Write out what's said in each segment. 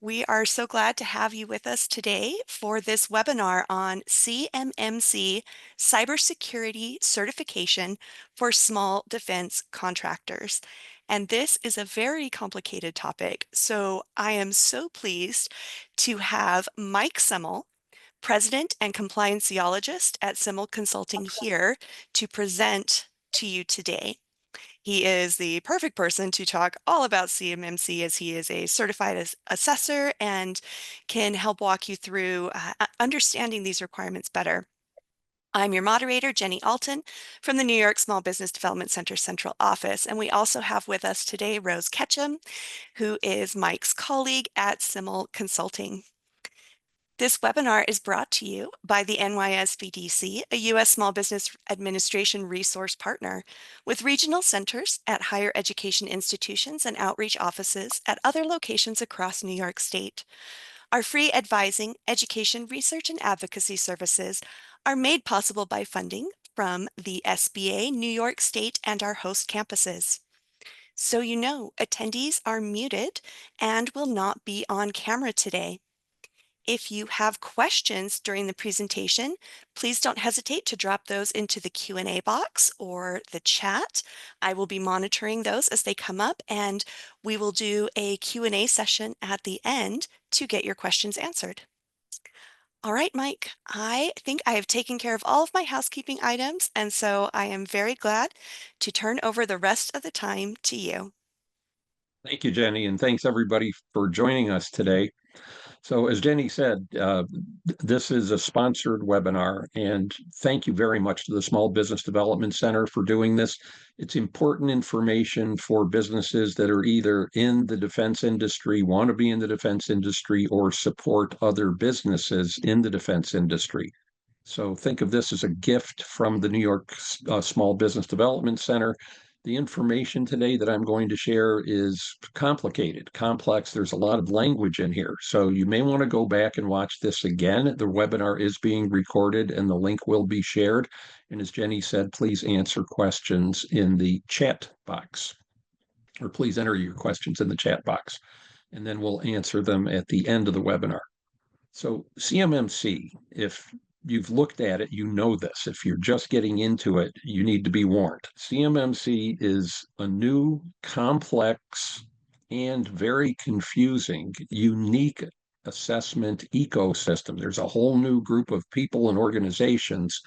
We are so glad to have you with us today for this webinar on CMMC Cybersecurity Certification for Small Defense Contractors. And this is a very complicated topic, so I am so pleased to have Mike Semel, President and Complianceologist at Semel Consulting here to present to you today. He is the perfect person to talk all about CMMC as he is a certified assessor and can help walk you through understanding these requirements better. I'm your moderator, Jenny Alton, from the New York Small Business Development Center Central Office. And we also have with us today Rose Ketchum, who is Mike's colleague at Semel Consulting. This webinar is brought to you by the NYSBDC, a U.S. Small Business Administration resource partner, with regional centers at higher education institutions and outreach offices at other locations across New York State. Our free advising, education, research, and advocacy services are made possible by funding from the SBA, New York State, and our host campuses. So you know, attendees are muted and will not be on camera today. If you have questions during the presentation, please don't hesitate to drop those into the Q&A box or the chat. I will be monitoring those as they come up, and we will do a Q&A session at the end to get your questions answered. All right, Mike, I think I have taken care of all of my housekeeping items, and so I am very glad to turn over the rest of the time to you. Thank you, Jenny, and thanks everybody for joining us today. So as Jenny said, this is a sponsored webinar, and thank you very much to the Small Business Development Center for doing this. It's important information for businesses that are either in the defense industry, want to be in the defense industry, or support other businesses in the defense industry. So think of this as a gift from the New York Small Business Development Center. The information today that I'm going to share is complicated, complex. There's a lot of language in here. So you may want to go back and watch this again. The webinar is being recorded and the link will be shared. And as Jenny said, please answer questions in the chat box, or please enter your questions in the chat box, and then we'll answer them at the end of the webinar. So CMMC, if you've looked at it, you know this. If you're just getting into it, you need to be warned. CMMC is a new, complex, and very confusing, unique assessment ecosystem. There's a whole new group of people and organizations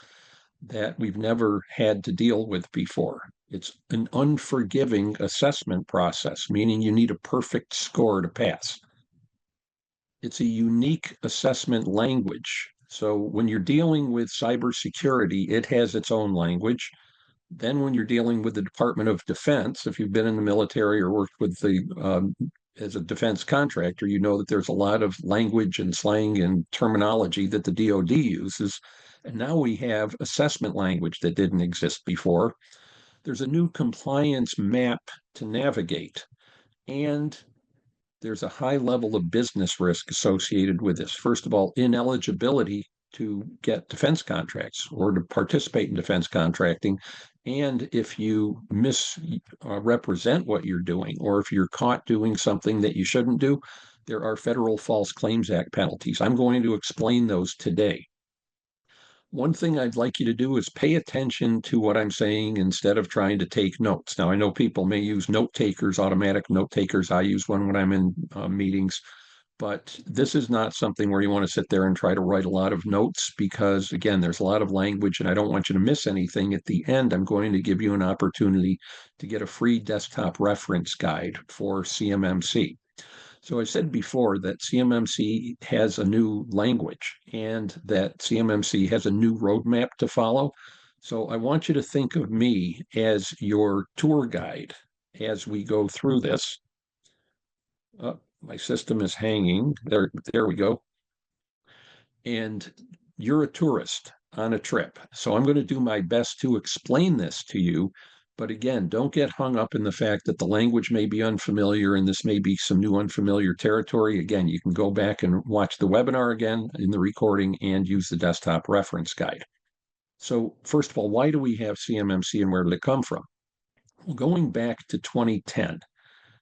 that we've never had to deal with before. It's an unforgiving assessment process, meaning you need a perfect score to pass. It's a unique assessment language. So when you're dealing with cybersecurity, it has its own language. Then when you're dealing with the Department of Defense, if you've been in the military or worked with the as a defense contractor, you know that there's a lot of language and slang and terminology that the DoD uses. And now we have assessment language that didn't exist before. There's a new compliance map to navigate. And there's a high level of business risk associated with this. First of all, ineligibility to get defense contracts or to participate in defense contracting. And if you misrepresent what you're doing, or if you're caught doing something that you shouldn't do, there are Federal False Claims Act penalties. I'm going to explain those today. One thing I'd like you to do is pay attention to what I'm saying instead of trying to take notes. Now, I know people may use note takers, automatic note takers. I use one when I'm in meetings, but this is not something where you want to sit there and try to write a lot of notes because, again, there's a lot of language and I don't want you to miss anything. At the end, I'm going to give you an opportunity to get a free desktop reference guide for CMMC. So I said before that CMMC has a new language and that CMMC has a new roadmap to follow. So I want you to think of me as your tour guide as we go through this. My system is hanging. There we go. And you're a tourist on a trip. So I'm going to do my best to explain this to you. But again, don't get hung up in the fact that the language may be unfamiliar and this may be some new unfamiliar territory. Again, you can go back and watch the webinar again in the recording and use the desktop reference guide. So first of all, why do we have CMMC and where did it come from? Well, going back to 2010,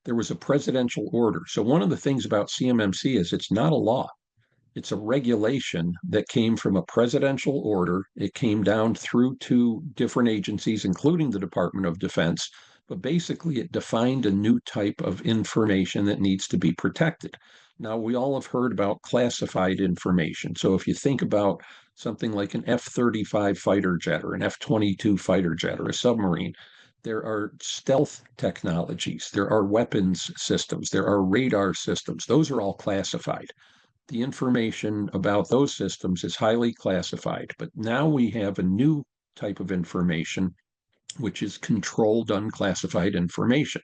there was a presidential order. So one of the things about CMMC is it's not a law. It's a regulation that came from a presidential order. It came down through to different agencies, including the Department of Defense. But basically, it defined a new type of information that needs to be protected. Now, we all have heard about classified information. So if you think about something like an F-35 fighter jet or an F-22 fighter jet or a submarine, there are stealth technologies, there are weapons systems, there are radar systems. Those are all classified. The information about those systems is highly classified. But now we have a new type of information, which is controlled unclassified information.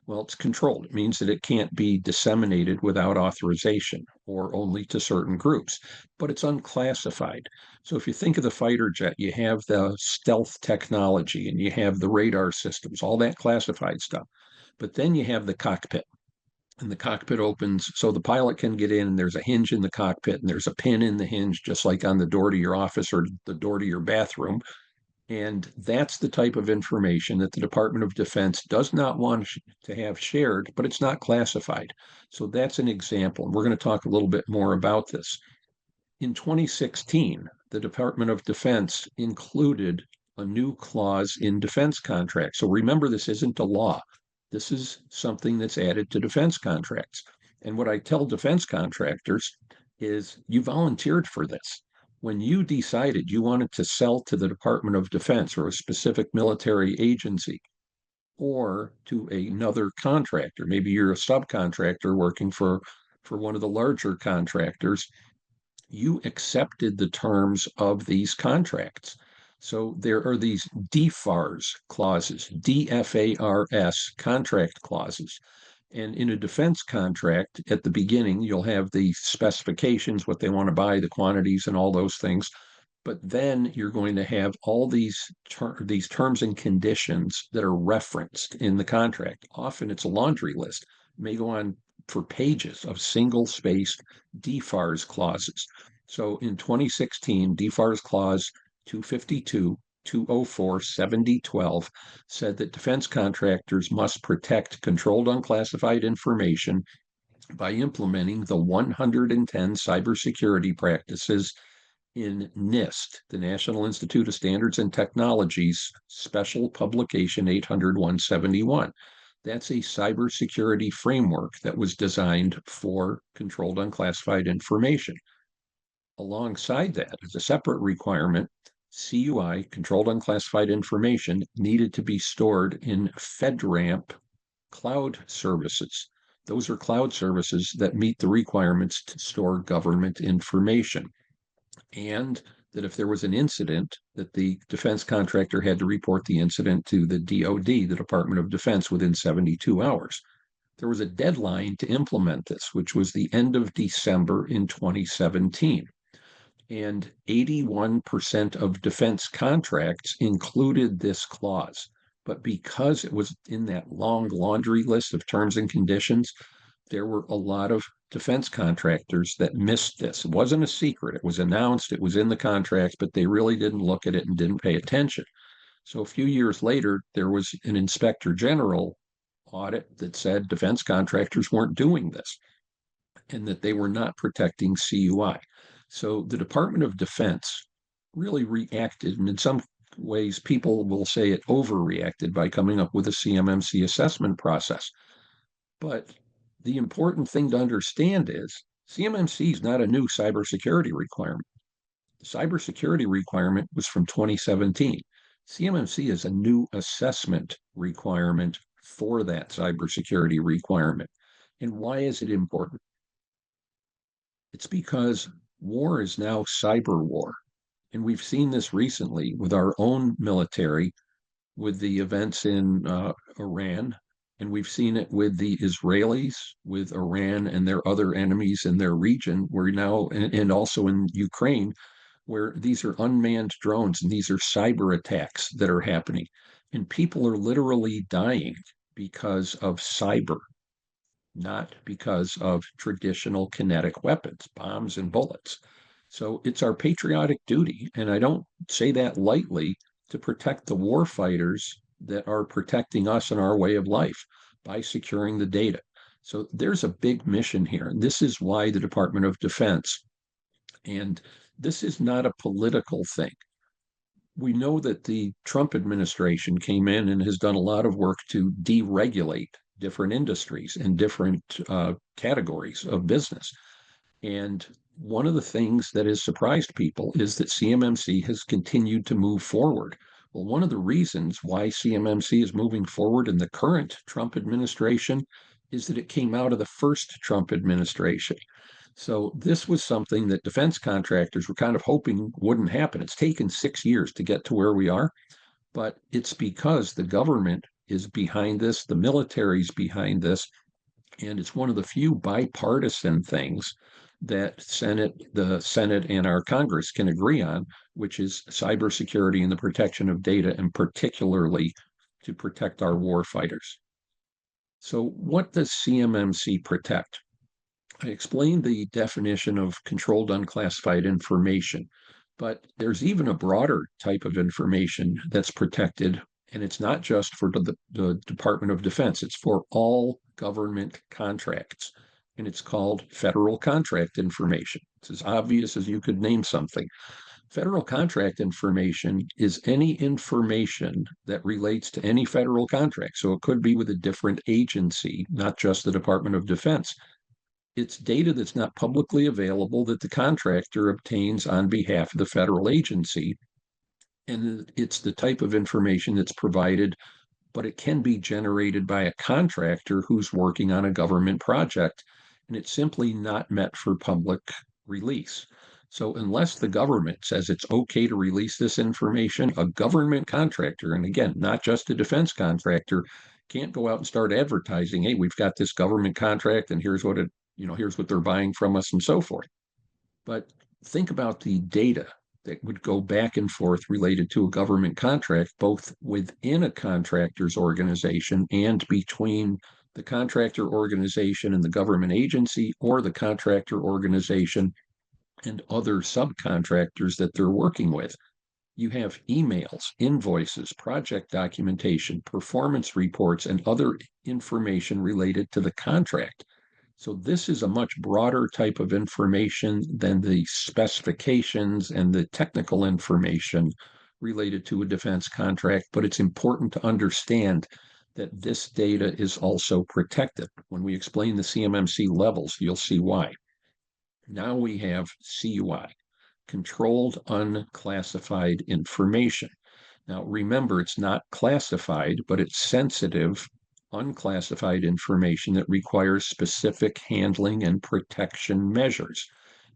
Well, it's controlled. It means that it can't be disseminated without authorization or only to certain groups, but it's unclassified. So if you think of the fighter jet, you have the stealth technology and you have the radar systems, all that classified stuff. But then you have the cockpit, and the cockpit opens so the pilot can get in, and there's a hinge in the cockpit and there's a pin in the hinge, just like on the door to your office or the door to your bathroom. And that's the type of information that the Department of Defense does not want to have shared, but it's not classified. So that's an example. And we're going to talk a little bit more about this. In 2016, the Department of Defense included a new clause in defense contracts. So remember, this isn't a law. This is something that's added to defense contracts. And what I tell defense contractors is you volunteered for this. When you decided you wanted to sell to the Department of Defense or a specific military agency or to another contractor, maybe you're a subcontractor working for one of the larger contractors, you accepted the terms of these contracts. So there are these DFARS clauses, DFARS contract clauses. And in a defense contract, at the beginning, you'll have the specifications, what they want to buy, the quantities, and all those things. But then you're going to have all these terms and conditions that are referenced in the contract. Often it's a laundry list. It may go on for pages of single-spaced DFARS clauses. So in 2016, DFARS clause 252, 204, 7012 said that defense contractors must protect controlled unclassified information by implementing the 110 cybersecurity practices in NIST, the National Institute of Standards and Technology's special publication 800-171. That's a cybersecurity framework that was designed for controlled unclassified information. Alongside that, as a separate requirement, CUI, controlled unclassified information, needed to be stored in FedRAMP cloud services. Those are cloud services that meet the requirements to store government information. And that if there was an incident, that the defense contractor had to report the incident to the DoD, the Department of Defense, within 72 hours. There was a deadline to implement this, which was the end of December in 2017. And 81% of defense contracts included this clause. But because it was in that long laundry list of terms and conditions, there were a lot of defense contractors that missed this. It wasn't a secret. It was announced, it was in the contract, but they really didn't look at it and didn't pay attention. So a few years later, there was an inspector general audit that said defense contractors weren't doing this and that they were not protecting CUI. So the Department of Defense really reacted, and in some ways, people will say it overreacted by coming up with a CMMC assessment process. But the important thing to understand is CMMC is not a new cybersecurity requirement. The cybersecurity requirement was from 2017. CMMC is a new assessment requirement for that cybersecurity requirement. And why is it important? It's because war is now cyber war. And we've seen this recently with our own military, with the events in Iran, and we've seen it with the Israelis, with Iran and their other enemies in their region, where now, and also in Ukraine, where these are unmanned drones and these are cyber attacks that are happening. And people are literally dying because of cyber, not because of traditional kinetic weapons, bombs and bullets. So it's our patriotic duty, and I don't say that lightly, to protect the war fighters that are protecting us and our way of life. by securing the data. So there's a big mission here. This is why the Department of Defense, and this is not a political thing. We know that the Trump administration came in and has done a lot of work to deregulate different industries and different categories of business. And one of the things that has surprised people is that CMMC has continued to move forward. Well, one of the reasons why CMMC is moving forward in the current Trump administration is that it came out of the first Trump administration. So this was something that defense contractors were kind of hoping wouldn't happen. It's taken 6 years to get to where we are, but it's because the government is behind this, the military's behind this, and it's one of the few bipartisan things that the Senate and our Congress can agree on, which is cybersecurity and the protection of data, and particularly to protect our war fighters. So what does CMMC protect? I explained the definition of controlled unclassified information, but there's even a broader type of information that's protected, and it's not just for the Department of Defense, it's for all government contracts, and it's called federal contract information. It's as obvious as you could name something. Federal contract information is any information that relates to any federal contract. So it could be with a different agency, not just the Department of Defense. It's data that's not publicly available that the contractor obtains on behalf of the federal agency. And it's the type of information that's provided, but it can be generated by a contractor who's working on a government project, and it's simply not meant for public release. So unless the government says it's okay to release this information, a government contractor, and again, not just a defense contractor, can't go out and start advertising, hey, we've got this government contract and here's what it, here's what they're buying from us and so forth. But think about the data that would go back and forth related to a government contract, both within a contractor's organization and between the contractor organization and the government agency, or the contractor organization and other subcontractors that they're working with. You have emails, invoices, project documentation, performance reports, and other information related to the contract. So this is a much broader type of information than the specifications and the technical information related to a defense contract, but it's important to understand that this data is also protected. When we explain the CMMC levels, you'll see why. Now we have CUI, controlled unclassified information. Now remember, it's not classified, but it's sensitive unclassified information that requires specific handling and protection measures.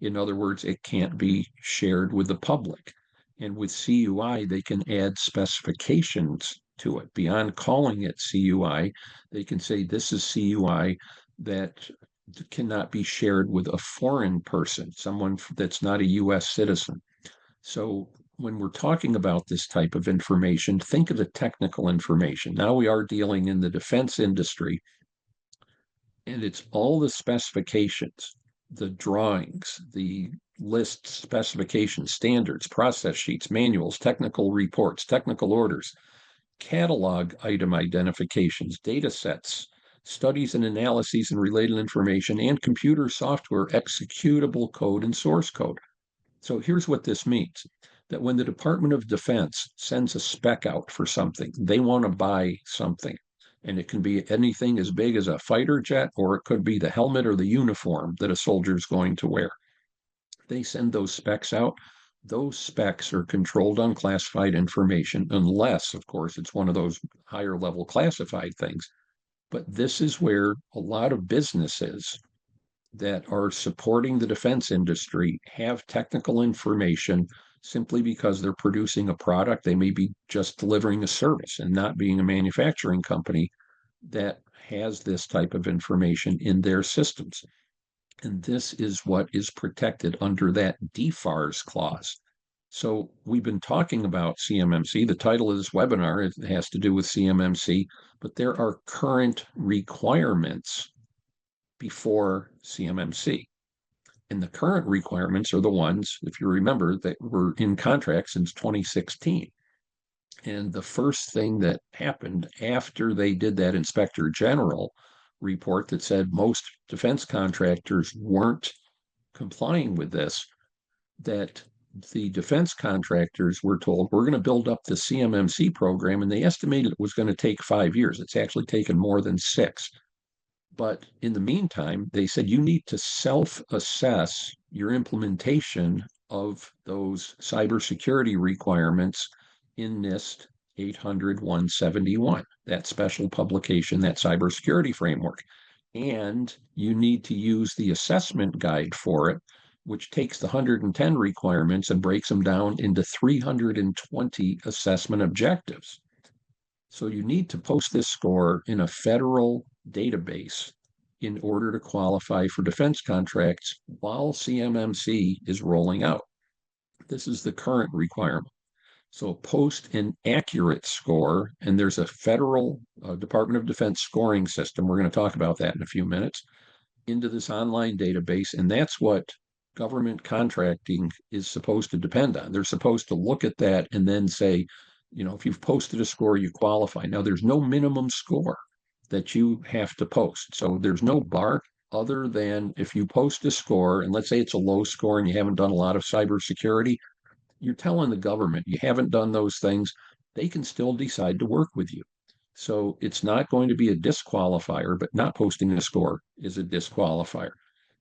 In other words, it can't be shared with the public. And with CUI, they can add specifications to it. Beyond calling it CUI, they can say this is CUI that cannot be shared with a foreign person, someone that's not a US citizen. So when we're talking about this type of information, think of the technical information. Now we are dealing in the defense industry, and it's all the specifications, the drawings, the list specifications, standards, process sheets, manuals, technical reports, technical orders, catalog item identifications, data sets, studies and analyses and related information, and computer software executable code and source code. So here's what this means, that when the Department of Defense sends a spec out for something, they want to buy something. And it can be anything as big as a fighter jet, or it could be the helmet or the uniform that a soldier is going to wear. They send those specs out. Those specs are controlled unclassified information, unless, of course, it's one of those higher level classified things. But this is where a lot of businesses that are supporting the defense industry have technical information simply because they're producing a product. They may be just delivering a service and not being a manufacturing company that has this type of information in their systems. And this is what is protected under that DFARS clause. So we've been talking about CMMC. The title of this webinar has to do with CMMC, but there are current requirements before CMMC. And the current requirements are the ones, if you remember, that were in contract since 2016. And the first thing that happened after they did that Inspector General report that said most defense contractors weren't complying with this, that the defense contractors were told, we're going to build up the CMMC program, and they estimated it was going to take 5 years. It's actually taken more than 6. But in the meantime, they said you need to self-assess your implementation of those cybersecurity requirements in NIST 800-171, that special publication, that cybersecurity framework. And you need to use the assessment guide for it, which takes the 110 requirements and breaks them down into 320 assessment objectives. So you need to post this score in a federal database in order to qualify for defense contracts while CMMC is rolling out. This is the current requirement. So post an accurate score, and there's a federal Department of Defense scoring system. We're going to talk about that in a few minutes, into this online database. And that's what government contracting is supposed to depend on. They're supposed to look at that and then say, if you've posted a score, you qualify. Now, there's no minimum score that you have to post. So there's no bar other than if you post a score, and let's say it's a low score and you haven't done a lot of cybersecurity, you're telling the government you haven't done those things, they can still decide to work with you. So it's not going to be a disqualifier, but not posting a score is a disqualifier.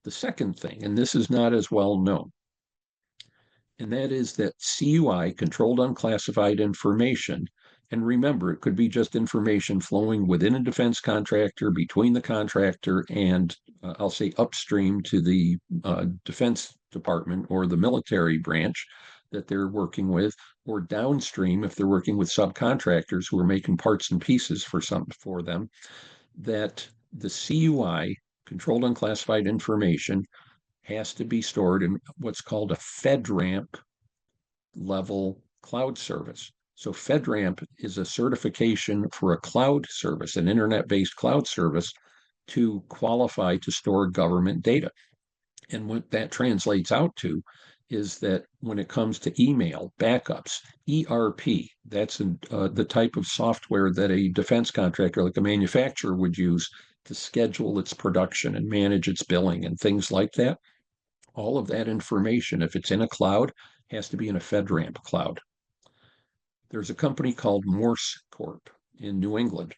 The second thing, and this is not as well known, and that is that CUI, controlled unclassified information, and remember, it could be just information flowing within a defense contractor, between the contractor, and I'll say upstream to the Defense Department or the military branch that they're working with, or downstream if they're working with subcontractors who are making parts and pieces for them, that the CUI, controlled unclassified information, has to be stored in what's called a FedRAMP level cloud service. So FedRAMP is a certification for a cloud service, an internet-based cloud service, to qualify to store government data. And what that translates out to is that when it comes to email backups, ERP, that's the type of software that a defense contractor, like a manufacturer, would use to schedule its production and manage its billing and things like that. All of that information, if it's in a cloud, has to be in a FedRAMP cloud. There's a company called Morse Corp in New England,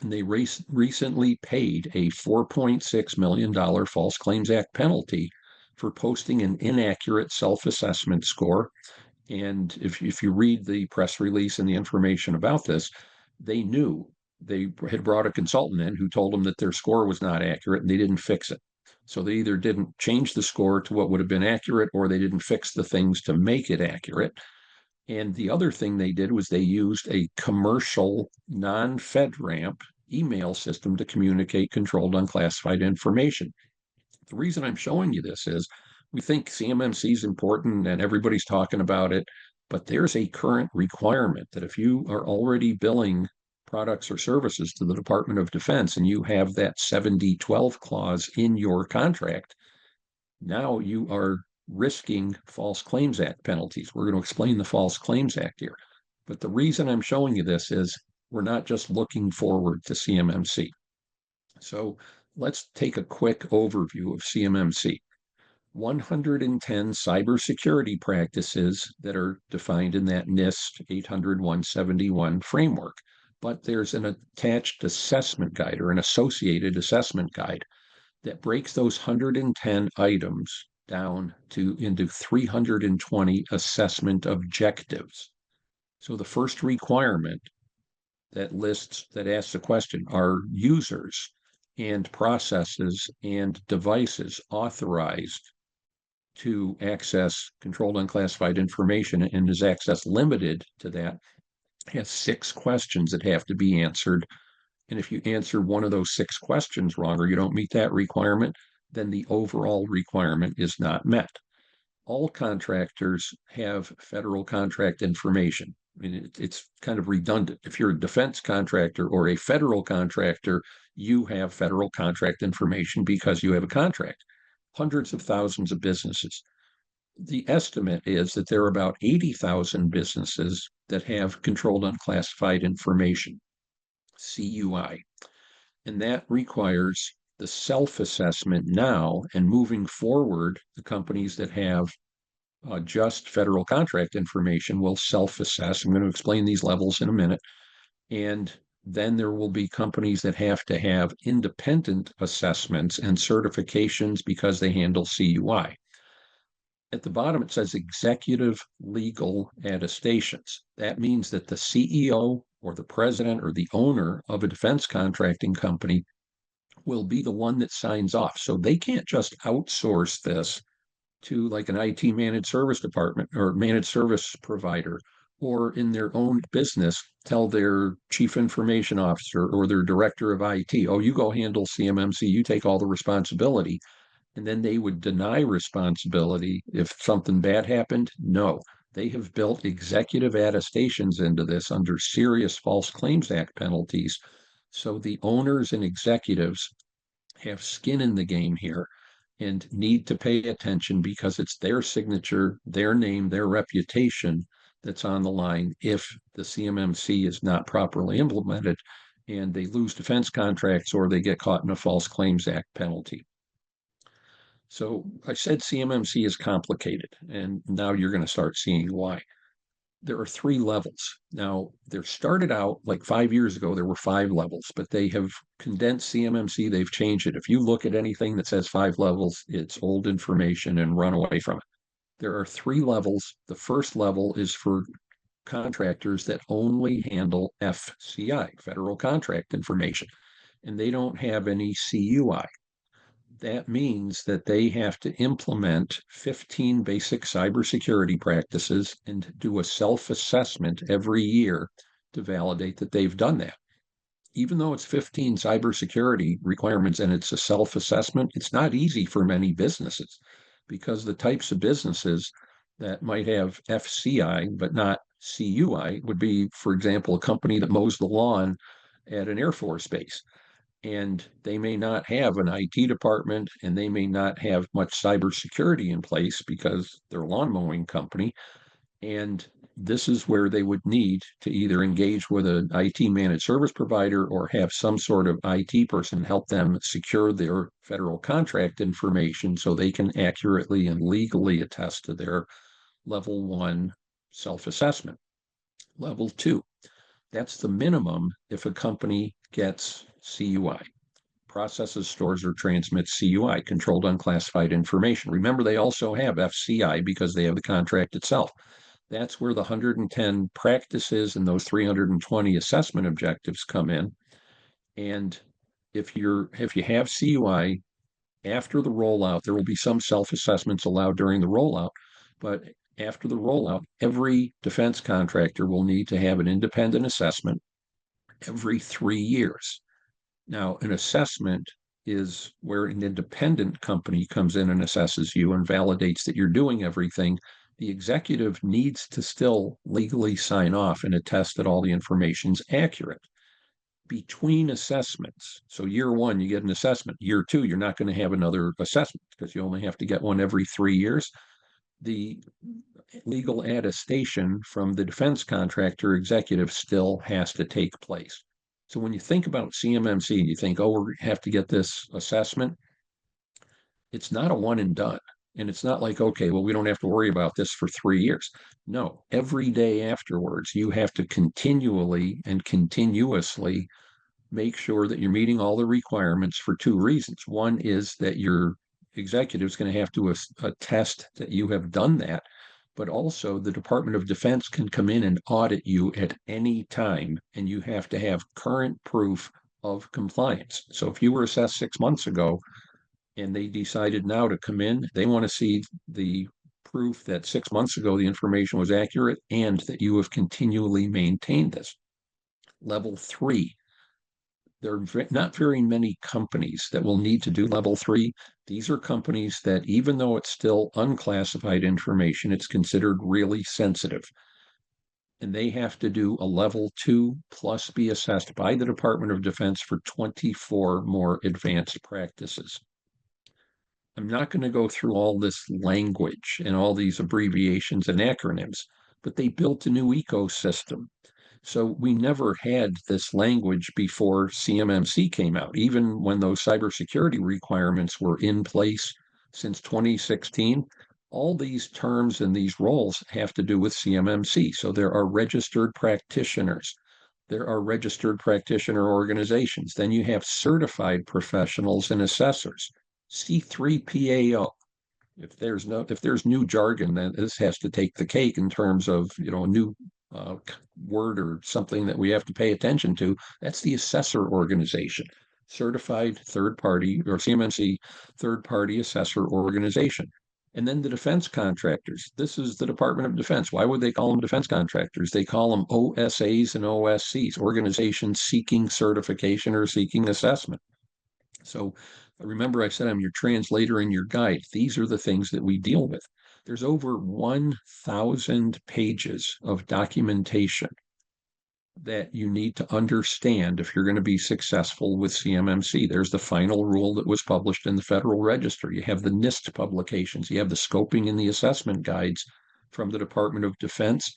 and they recently paid a $4.6 million False Claims Act penalty for posting an inaccurate self-assessment score. And if you read the press release and the information about this, they knew they had brought a consultant in who told them that their score was not accurate and they didn't fix it. So they either didn't change the score to what would have been accurate or they didn't fix the things to make it accurate. And the other thing they did was they used a commercial non-FedRAMP email system to communicate controlled unclassified information. The reason I'm showing you this is we think CMMC is important and everybody's talking about it, but there's a current requirement that if you are already billing products or services to the Department of Defense and you have that 7012 clause in your contract, now you are risking False Claims Act penalties. We're going to explain the False Claims Act here. But the reason I'm showing you this is we're not just looking forward to CMMC. So let's take a quick overview of CMMC. 110 cybersecurity practices that are defined in that NIST 800-171 framework. But there's an attached assessment guide or an associated assessment guide that breaks those 110 items down into 320 assessment objectives. So the first requirement that asks the question, are users and processes and devices authorized to access controlled unclassified information, and is access limited to that? Has 6 questions that have to be answered. And if you answer one of those 6 questions wrong or you don't meet that requirement, then the overall requirement is not met. All contractors have federal contract information. I mean, it's kind of redundant. If you're a defense contractor or a federal contractor, you have federal contract information because you have a contract. Hundreds of thousands of businesses. The estimate is that there are about 80,000 businesses that have controlled unclassified information, CUI. And that requires the self-assessment now, and moving forward, the companies that have just federal contract information will self-assess. I'm going to explain these levels in a minute. And then there will be companies that have to have independent assessments and certifications because they handle CUI. At the bottom, it says executive legal attestations. That means that the CEO or the president or the owner of a defense contracting company will be the one that signs off. So they can't just outsource this to like an IT managed service department or managed service provider, or in their own business, tell their chief information officer or their director of IT, oh, you go handle CMMC, you take all the responsibility. And then they would deny responsibility if something bad happened. No, they have built executive attestations into this under serious False Claims Act penalties. So the owners and executives have skin in the game here and need to pay attention because it's their signature, their name, their reputation that's on the line if the CMMC is not properly implemented and they lose defense contracts or they get caught in a False Claims Act penalty. So I said CMMC is complicated, and now you're going to start seeing why. There are 3 levels. Now, there started out like 5 years ago, there were 5 levels, but they have condensed CMMC. They've changed it. If you look at anything that says 5 levels, it's old information and run away from it. There are 3 levels. The first level is for contractors that only handle FCI, federal contract information, and they don't have any CUI. That means that they have to implement 15 basic cybersecurity practices and do a self-assessment every year to validate that they've done that. Even though it's 15 cybersecurity requirements and it's a self-assessment, it's not easy for many businesses because the types of businesses that might have FCI but not CUI would be, for example, a company that mows the lawn at an Air Force base, and they may not have an IT department and they may not have much cybersecurity in place because they're a lawn mowing company. And this is where they would need to either engage with an IT managed service provider or have some sort of IT person help them secure their federal contract information so they can accurately and legally attest to their level 1 self-assessment. Level 2, that's the minimum if a company gets CUI, processes, stores, or transmits CUI, controlled unclassified information. Remember, they also have FCI because they have the contract itself. That's where the 110 practices and those 320 assessment objectives come in. And if you have CUI, after the rollout, there will be some self-assessments allowed during the rollout, but after the rollout, every defense contractor will need to have an independent assessment every 3 years. Now, an assessment is where an independent company comes in and assesses you and validates that you're doing everything. The executive needs to still legally sign off and attest that all the information's accurate. Between assessments, so year 1, you get an assessment. Year 2, you're not going to have another assessment because you only have to get one every 3 years. The legal attestation from the defense contractor executive still has to take place. So when you think about CMMC, you think, oh, we have to get this assessment. It's not a one and done. And it's not like, okay, well, we don't have to worry about this for 3 years. No, every day afterwards, you have to continually and continuously make sure that you're meeting all the requirements for 2 reasons. One is that your executive is going to have to attest that you have done that, but also the Department of Defense can come in and audit you at any time, and you have to have current proof of compliance. So if you were assessed 6 months ago and they decided now to come in, they want to see the proof that 6 months ago the information was accurate and that you have continually maintained this. Level 3, there are not very many companies that will need to do level 3. These are companies that, even though it's still unclassified information, it's considered really sensitive. And they have to do a level 2 plus be assessed by the Department of Defense for 24 more advanced practices. I'm not going to go through all this language and all these abbreviations and acronyms, but they built a new ecosystem. So we never had this language before CMMC came out, even when those cybersecurity requirements were in place since 2016. All these terms and these roles have to do with CMMC. So there are registered practitioners, there are registered practitioner organizations. Then you have certified professionals and assessors, C3PAO. If there's new jargon, then this has to take the cake in terms of a new word or something that we have to pay attention to. That's the assessor organization, certified third party or CMMC third party assessor organization. And then the defense contractors. This is the Department of Defense. Why would they call them defense contractors? They call them OSAs and OSCs, organizations seeking certification or seeking assessment. So remember, I said I'm your translator and your guide. These are the things that we deal with. There's over 1,000 pages of documentation that you need to understand if you're going to be successful with CMMC. There's the final rule that was published in the Federal Register. You have the NIST publications. You have the scoping and the assessment guides from the Department of Defense.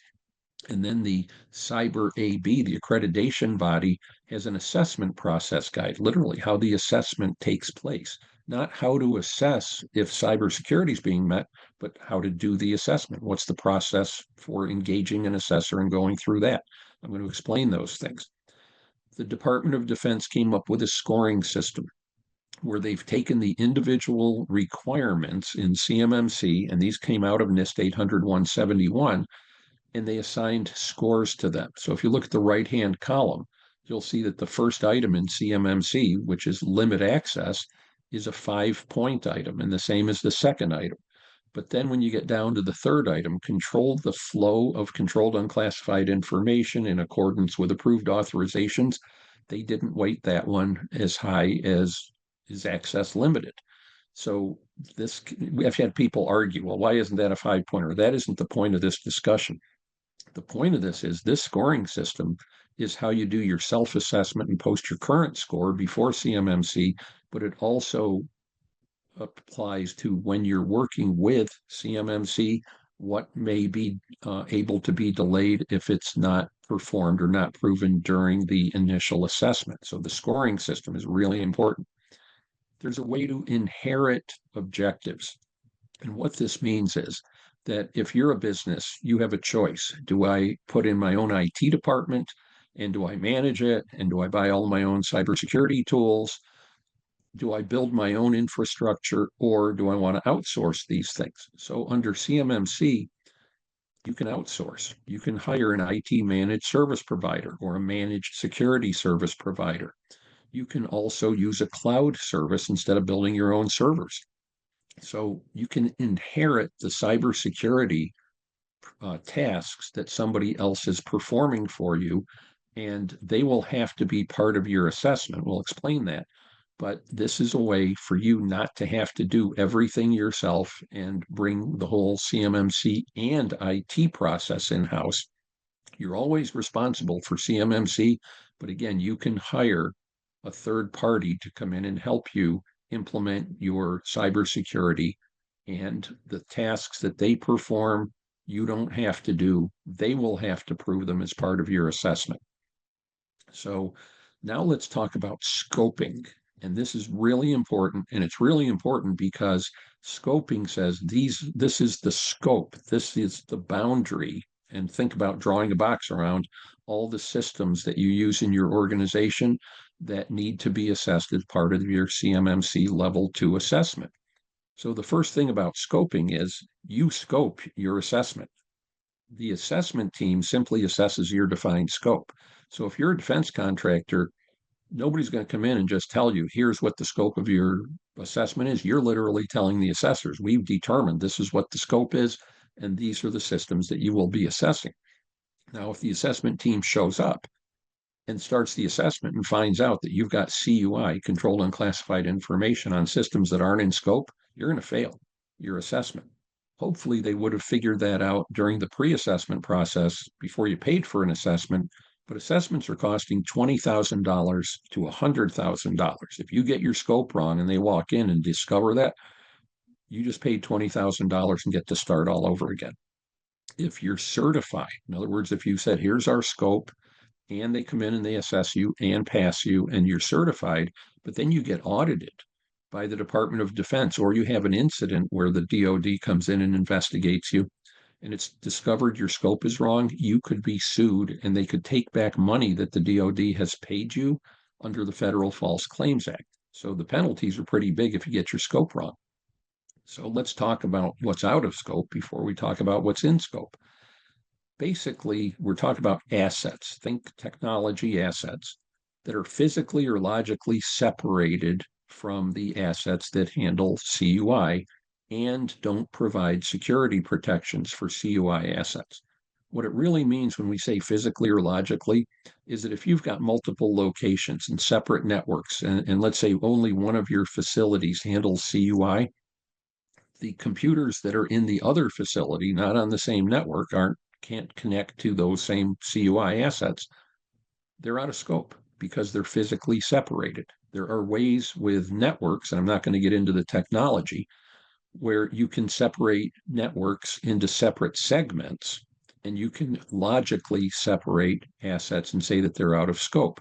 And then the Cyber AB, the accreditation body, has an assessment process guide, literally how the assessment takes place, not how to assess if cybersecurity is being met, but how to do the assessment. What's the process for engaging an assessor and going through that? I'm going to explain those things. The Department of Defense came up with a scoring system where they've taken the individual requirements in CMMC, and these came out of NIST 800-171, and they assigned scores to them. So if you look at the right-hand column, you'll see that the first item in CMMC, which is limit access, is a 5-point item, and the same as the second item. But then when you get down to the third item, control the flow of controlled unclassified information in accordance with approved authorizations, they didn't weight that one as high as is access limited. So I've had people argue, well, why isn't that a 5-pointer? That isn't the point of this discussion. The point of this is this scoring system is how you do your self-assessment and post your current score before CMMC, but it also applies to when you're working with CMMC, what may be able to be delayed if it's not performed or not proven during the initial assessment. So the scoring system is really important. There's a way to inherit objectives. And what this means is that if you're a business, you have a choice. Do I put in my own IT department and do I manage it? And do I buy all my own cybersecurity tools? Do I build my own infrastructure or do I want to outsource these things? So under CMMC, you can outsource. You can hire an IT managed service provider or a managed security service provider. You can also use a cloud service instead of building your own servers. So you can inherit the cybersecurity tasks that somebody else is performing for you, and they will have to be part of your assessment. We'll explain that. But this is a way for you not to have to do everything yourself and bring the whole CMMC and IT process in-house. You're always responsible for CMMC, but again, you can hire a third party to come in and help you implement your cybersecurity, and the tasks that they perform, you don't have to do. They will have to prove them as part of your assessment. So now let's talk about scoping. And this is really important. And it's really important because scoping says this is the scope, this is the boundary. And think about drawing a box around all the systems that you use in your organization that need to be assessed as part of your CMMC Level 2 assessment. So the first thing about scoping is you scope your assessment. The assessment team simply assesses your defined scope. So if you're a defense contractor, nobody's going to come in and just tell you, here's what the scope of your assessment is. You're literally telling the assessors, we've determined this is what the scope is, and these are the systems that you will be assessing. Now, if the assessment team shows up and starts the assessment and finds out that you've got CUI, controlled unclassified information, on systems that aren't in scope, you're going to fail your assessment. Hopefully, they would have figured that out during the pre-assessment process before you paid for an assessment, but assessments are costing $20,000 to $100,000. If you get your scope wrong and they walk in and discover that, you just paid $20,000 and get to start all over again. If you're certified, in other words, if you said, here's our scope, and they come in and they assess you and pass you, and you're certified, but then you get audited by the Department of Defense, or you have an incident where the DoD comes in and investigates you, and it's discovered your scope is wrong, you could be sued and they could take back money that the DoD has paid you under the Federal False Claims Act. So the penalties are pretty big if you get your scope wrong. So let's talk about what's out of scope before we talk about what's in scope. Basically, we're talking about assets. Think technology assets that are physically or logically separated from the assets that handle CUI and don't provide security protections for CUI assets. What it really means when we say physically or logically is that if you've got multiple locations and separate networks, and let's say only one of your facilities handles CUI, the computers that are in the other facility, not on the same network, can't connect to those same CUI assets. They're out of scope because they're physically separated. There are ways with networks, and I'm not going to get into the technology, where you can separate networks into separate segments, and you can logically separate assets and say that they're out of scope.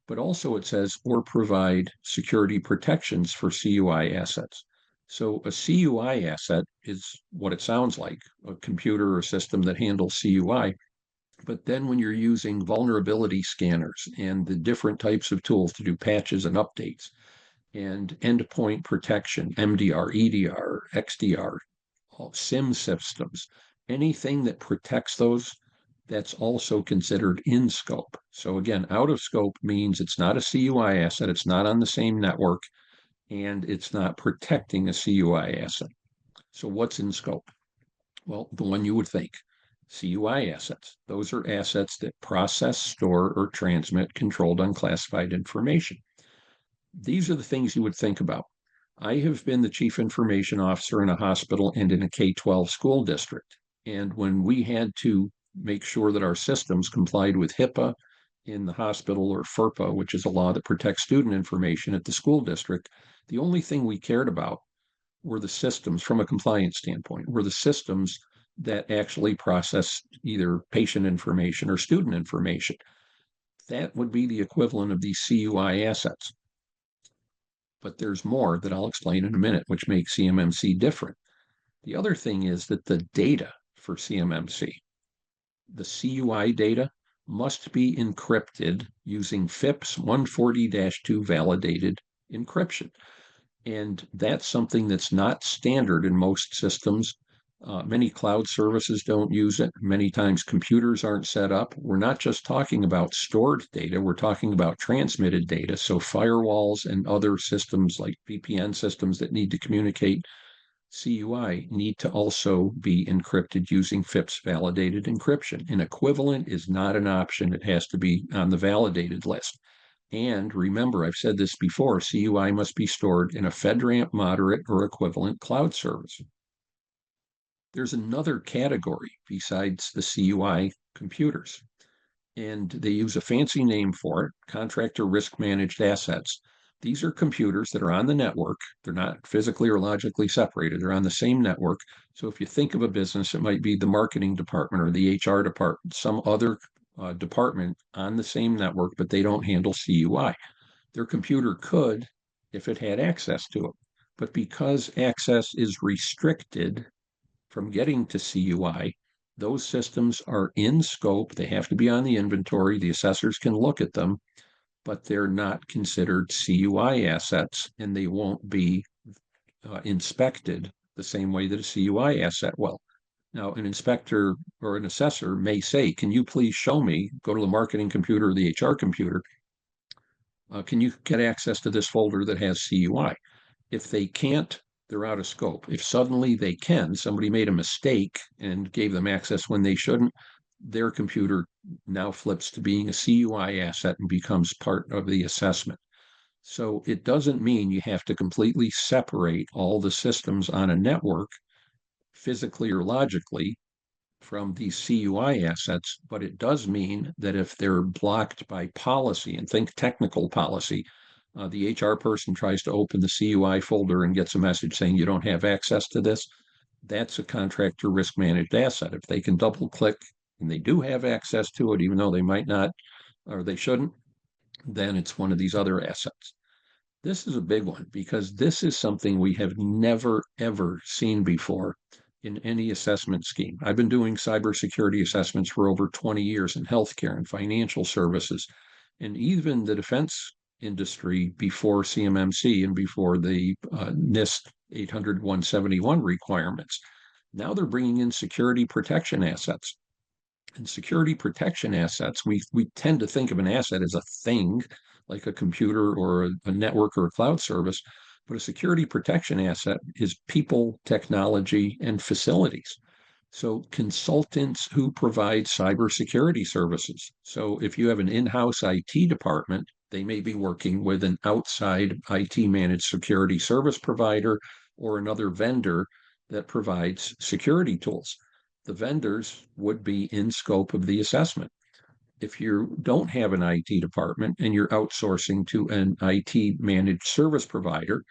But also it says, or provide security protections for CUI assets. So a CUI asset is what it sounds like, a computer or system that handles CUI. But then when you're using vulnerability scanners and the different types of tools to do patches and updates and endpoint protection, MDR, EDR, XDR, SIM systems, anything that protects those, that's also considered in scope. So again, out of scope means it's not a CUI asset, it's not on the same network, and it's not protecting a CUI asset. So what's in scope? Well, the one you would think, CUI assets. Those are assets that process, store, or transmit controlled unclassified information. These are the things you would think about. I have been the chief information officer in a hospital and in a K-12 school district. And when we had to make sure that our systems complied with HIPAA in the hospital, or FERPA, which is a law that protects student information at the school district, the only thing we cared about were the systems from a compliance standpoint, were the systems that actually process either patient information or student information. That would be the equivalent of these CUI assets. But there's more that I'll explain in a minute, which makes CMMC different. The other thing is that the data for CMMC, the CUI data, must be encrypted using FIPS 140-2 validated encryption. And that's something that's not standard in most systems. Many cloud services don't use it. Many times computers aren't set up. We're not just talking about stored data, we're talking about transmitted data. So firewalls and other systems like VPN systems that need to communicate CUI need to also be encrypted using FIPS validated encryption. An equivalent is not an option. It has to be on the validated list. And remember, I've said this before, CUI must be stored in a FedRAMP moderate or equivalent cloud service. There's another category besides the CUI computers, and they use a fancy name for it, contractor risk managed assets. These are computers that are on the network. They're not physically or logically separated. They're on the same network. So if you think of a business, it might be the marketing department or the HR department, some other department on the same network, but they don't handle CUI. Their computer could if it had access to it. But because access is restricted from getting to CUI, those systems are in scope. They have to be on the inventory. The assessors can look at them, but they're not considered CUI assets, and they won't be inspected the same way that a CUI asset will. Now, an inspector or an assessor may say, can you please show me, go to the marketing computer or the HR computer, can you get access to this folder that has CUI? If they can't, they're out of scope. If suddenly they can, somebody made a mistake and gave them access when they shouldn't, their computer now flips to being a CUI asset and becomes part of the assessment. So it doesn't mean you have to completely separate all the systems on a network physically or logically from these CUI assets, but it does mean that if they're blocked by policy, and think technical policy, the HR person tries to open the CUI folder and gets a message saying you don't have access to this, That's a contractor risk managed asset. If they can double click and they do have access to it, even though they might not or they shouldn't, then it's one of these other assets. This is a big one because this is something we have never, ever seen before in any assessment scheme. I've been doing cybersecurity assessments for over 20 years in healthcare and financial services, and even the defense industry before CMMC and before the NIST 800-171 requirements. Now they're bringing in security protection assets. And security protection assets, we tend to think of an asset as a thing, like a computer or a network or a cloud service, but a security protection asset is people, technology, and facilities. So consultants who provide cybersecurity services. So if you have an in-house IT department, they may be working with an outside IT managed security service provider or another vendor that provides security tools. The vendors would be in scope of the assessment. If you don't have an IT department and you're outsourcing to an IT managed service provider,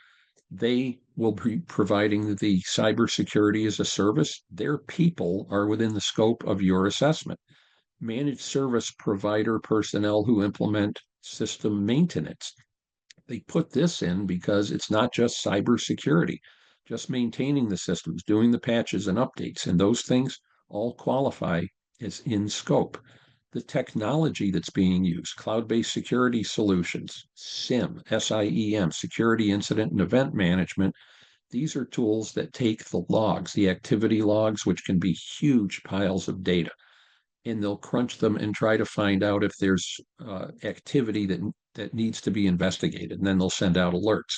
they will be providing the cybersecurity as a service. Their people are within the scope of your assessment. Managed service provider personnel who implement system maintenance. They put this in because it's not just cybersecurity, just maintaining the systems, doing the patches and updates, and those things all qualify as in scope. The technology that's being used, cloud-based security solutions, SIEM, security incident and event management, these are tools that take the logs, the activity logs, which can be huge piles of data, and they'll crunch them and try to find out if there's activity that needs to be investigated, and then they'll send out alerts.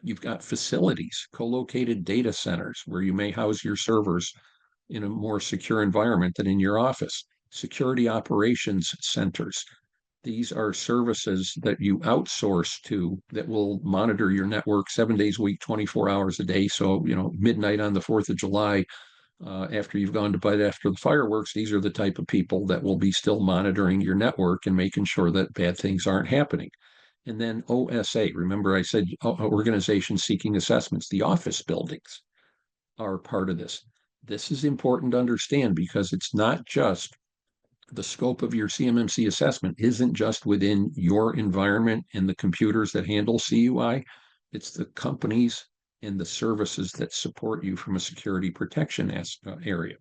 You've got facilities, co-located data centers where you may house your servers in a more secure environment than in your office. Security operations centers. These are services that you outsource to that will monitor your network 7 days a week, 24 hours a day. So, midnight on the 4th of July, after you've gone to bed after the fireworks, these are the type of people that will be still monitoring your network and making sure that bad things aren't happening. And then OSA, remember I said organizations seeking assessments, the office buildings are part of this. This is important to understand because it's not just the scope of your CMMC assessment isn't just within your environment and the computers that handle CUI, it's the companies and the services that support you from a security protection area.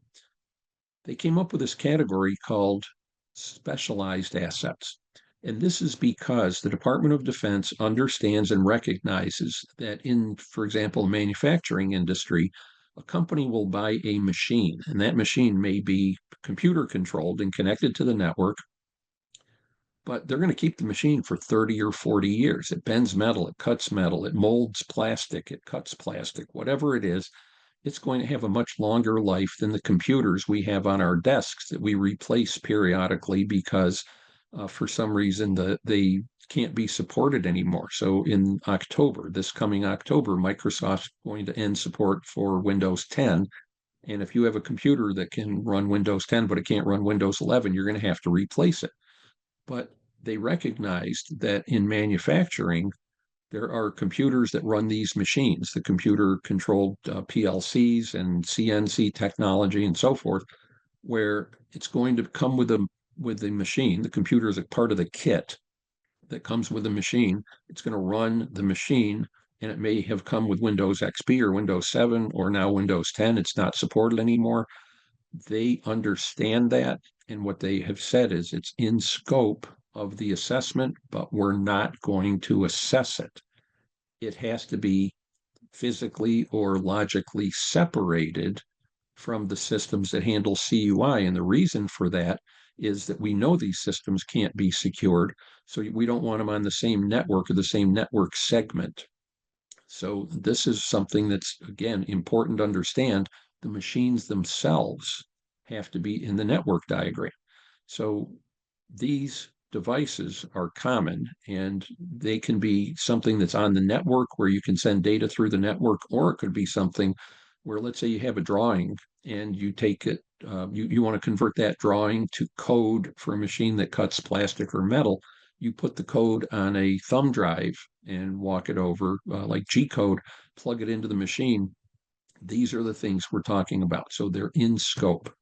They came up with this category called specialized assets. And this is because the Department of Defense understands and recognizes that in, for example, manufacturing industry, a company will buy a machine, and that machine may be computer controlled and connected to the network, but they're going to keep the machine for 30 or 40 years. It bends metal, it cuts metal, it molds plastic, it cuts plastic, whatever it is, it's going to have a much longer life than the computers we have on our desks that we replace periodically because for some reason they can't be supported anymore. So in October, this coming October, Microsoft's going to end support for Windows 10. And if you have a computer that can run Windows 10, but it can't run Windows 11, you're going to have to replace it. But they recognized that in manufacturing, there are computers that run these machines, the computer controlled PLCs and CNC technology and so forth, where it's going to come with the machine. The computer is a part of the kit that comes with the machine. It's going to run the machine, and it may have come with Windows XP or Windows 7 or now Windows 10. It's not supported anymore. They understand that, and what they have said is it's in scope of the assessment, but we're not going to assess it. It has to be physically or logically separated from the systems that handle CUI. And the reason for that is that we know these systems can't be secured, so we don't want them on the same network or the same network segment. So this is something that's, again, important to understand. The machines themselves have to be in the network diagram. So these devices are common, and they can be something that's on the network where you can send data through the network, or it could be something where, let's say you have a drawing and you take it, you want to convert that drawing to code for a machine that cuts plastic or metal. You put the code on a thumb drive and walk it over like G code, plug it into the machine. These are the things we're talking about. So they're in scope.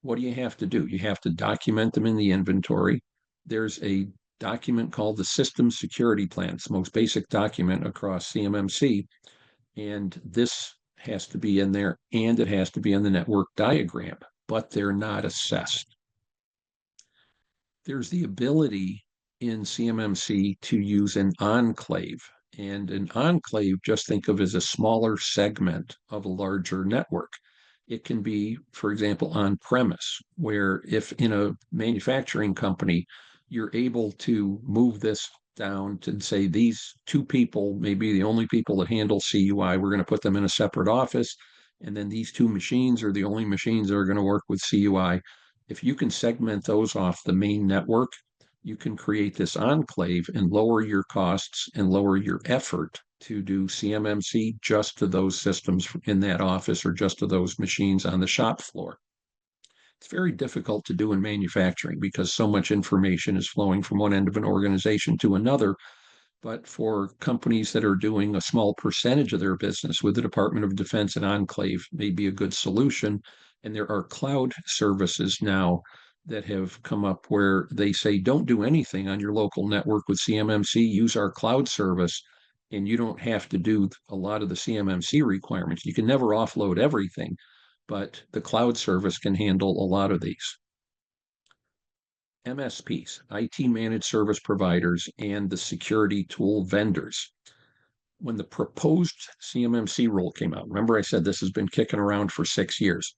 What do you have to do? You have to document them in the inventory. There's a document called the System Security Plan. It's the most basic document across CMMC. And this has to be in there, and it has to be in the network diagram, but they're not assessed. There's the ability in CMMC to use an enclave. And an enclave, just think of as a smaller segment of a larger network. It can be, for example, on premise, where if in a manufacturing company, you're able to move this down to say these two people may be the only people that handle CUI. We're going to put them in a separate office. And then these two machines are the only machines that are going to work with CUI. If you can segment those off the main network, you can create this enclave and lower your costs and lower your effort to do CMMC just to those systems in that office or just to those machines on the shop floor. It's very difficult to do in manufacturing because so much information is flowing from one end of an organization to another. But for companies that are doing a small percentage of their business with the Department of Defense and Enclave may be a good solution. And there are cloud services now that have come up where they say, don't do anything on your local network with CMMC, use our cloud service, and you don't have to do a lot of the CMMC requirements. You can never offload everything, but the cloud service can handle a lot of these. MSPs, IT managed service providers, and the security tool vendors. When the proposed CMMC rule came out, remember I said this has been kicking around for 6 years.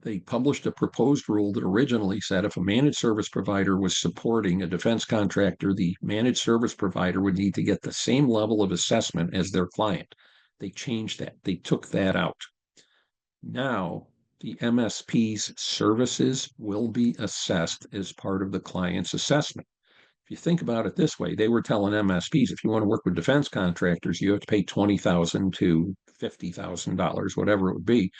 They published a proposed rule that originally said if a managed service provider was supporting a defense contractor, the managed service provider would need to get the same level of assessment as their client. They changed that. They took that out. Now, the MSP's services will be assessed as part of the client's assessment. If you think about it this way, they were telling MSPs, if you want to work with defense contractors, you have to pay $20,000 to $50,000, whatever it would be,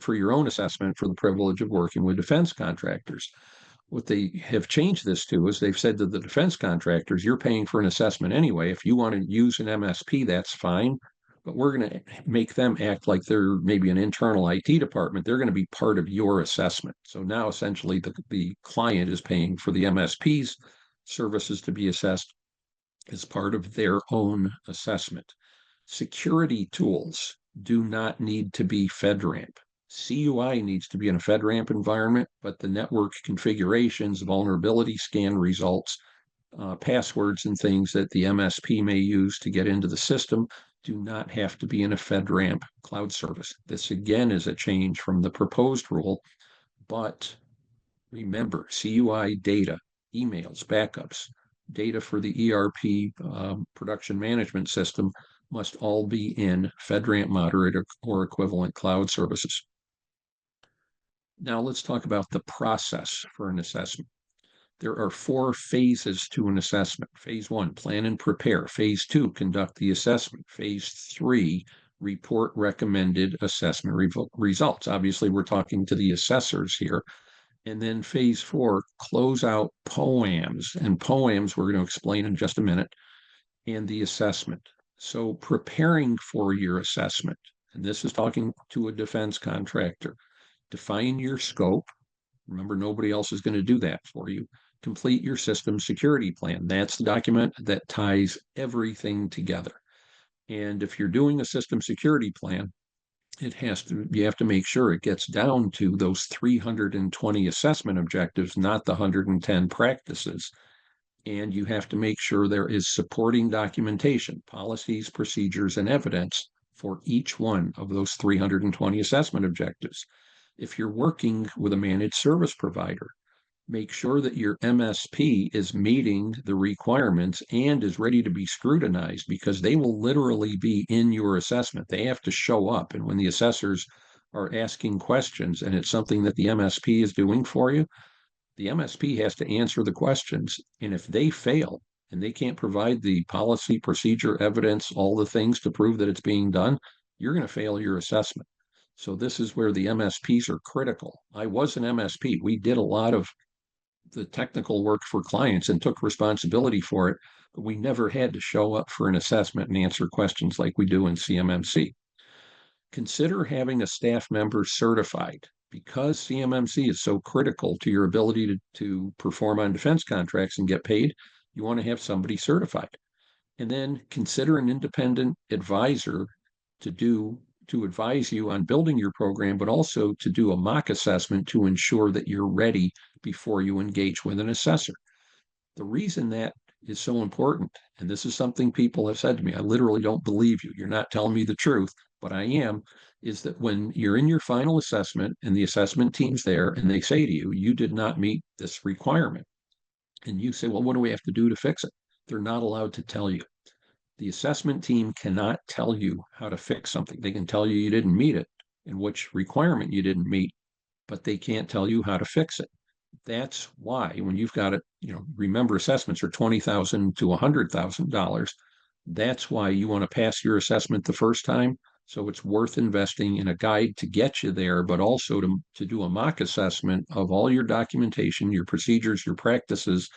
for your own assessment for the privilege of working with defense contractors. What they have changed this to is they've said to the defense contractors, you're paying for an assessment anyway. If you want to use an MSP, that's fine. But we're going to make them act like they're maybe an internal IT department. They're going to be part of your assessment. So now essentially the client is paying for the MSP's services to be assessed as part of their own assessment. Security tools do not need to be FedRAMP. CUI needs to be in a FedRAMP environment, but the network configurations, vulnerability scan results, passwords and things that the MSP may use to get into the system do not have to be in a FedRAMP cloud service. This again is a change from the proposed rule, but remember, CUI data, emails, backups, data for the ERP production management system must all be in FedRAMP moderate or equivalent cloud services. Now let's talk about the process for an assessment. There are 4 phases to an assessment. Phase 1, plan and prepare. Phase 2, conduct the assessment. Phase 3, report recommended assessment results. Obviously, we're talking to the assessors here. And then phase 4, close out POAMs. And POAMs, we're going to explain in just a minute, and the assessment. So preparing for your assessment, and this is talking to a defense contractor, define your scope. Remember, nobody else is going to do that for you. Complete your system security plan. That's the document that ties everything together. And if you're doing a system security plan, you have to make sure it gets down to those 320 assessment objectives, not the 110 practices. And you have to make sure there is supporting documentation, policies, procedures, and evidence for each one of those 320 assessment objectives. If you're working with a managed service provider, make sure that your MSP is meeting the requirements and is ready to be scrutinized, because they will literally be in your assessment. They have to show up. And when the assessors are asking questions and it's something that the MSP is doing for you, the MSP has to answer the questions. And if they fail and they can't provide the policy, procedure, evidence, all the things to prove that it's being done, you're going to fail your assessment. So this is where the MSPs are critical. I was an MSP. We did a lot of the technical work for clients and took responsibility for it, but we never had to show up for an assessment and answer questions like we do in CMMC. Consider having a staff member certified. Because CMMC is so critical to your ability to perform on defense contracts and get paid, you want to have somebody certified. And then consider an independent advisor to do to advise you on building your program, but also to do a mock assessment to ensure that you're ready before you engage with an assessor. The reason that is so important, and this is something people have said to me, I literally don't believe you. You're not telling me the truth, but I am, is that when you're in your final assessment and the assessment team's there and they say to you, you did not meet this requirement, and you say, well, what do we have to do to fix it? They're not allowed to tell you. The assessment team cannot tell you how to fix something. They can tell you you didn't meet it and which requirement you didn't meet, but they can't tell you how to fix it. That's why when you've got it, remember assessments are $20,000 to $100,000. That's why you want to pass your assessment the first time. So it's worth investing in a guide to get you there, but also to do a mock assessment of all your documentation, your procedures, your practices.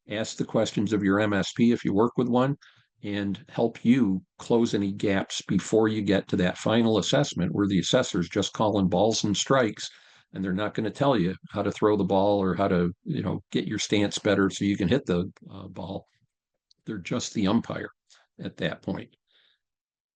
Ask the questions of your MSP if you work with one, and help you close any gaps before you get to that final assessment where the assessor's just calling balls and strikes, and they're not going to tell you how to throw the ball or how to get your stance better so you can hit the ball. They're just the umpire at that point.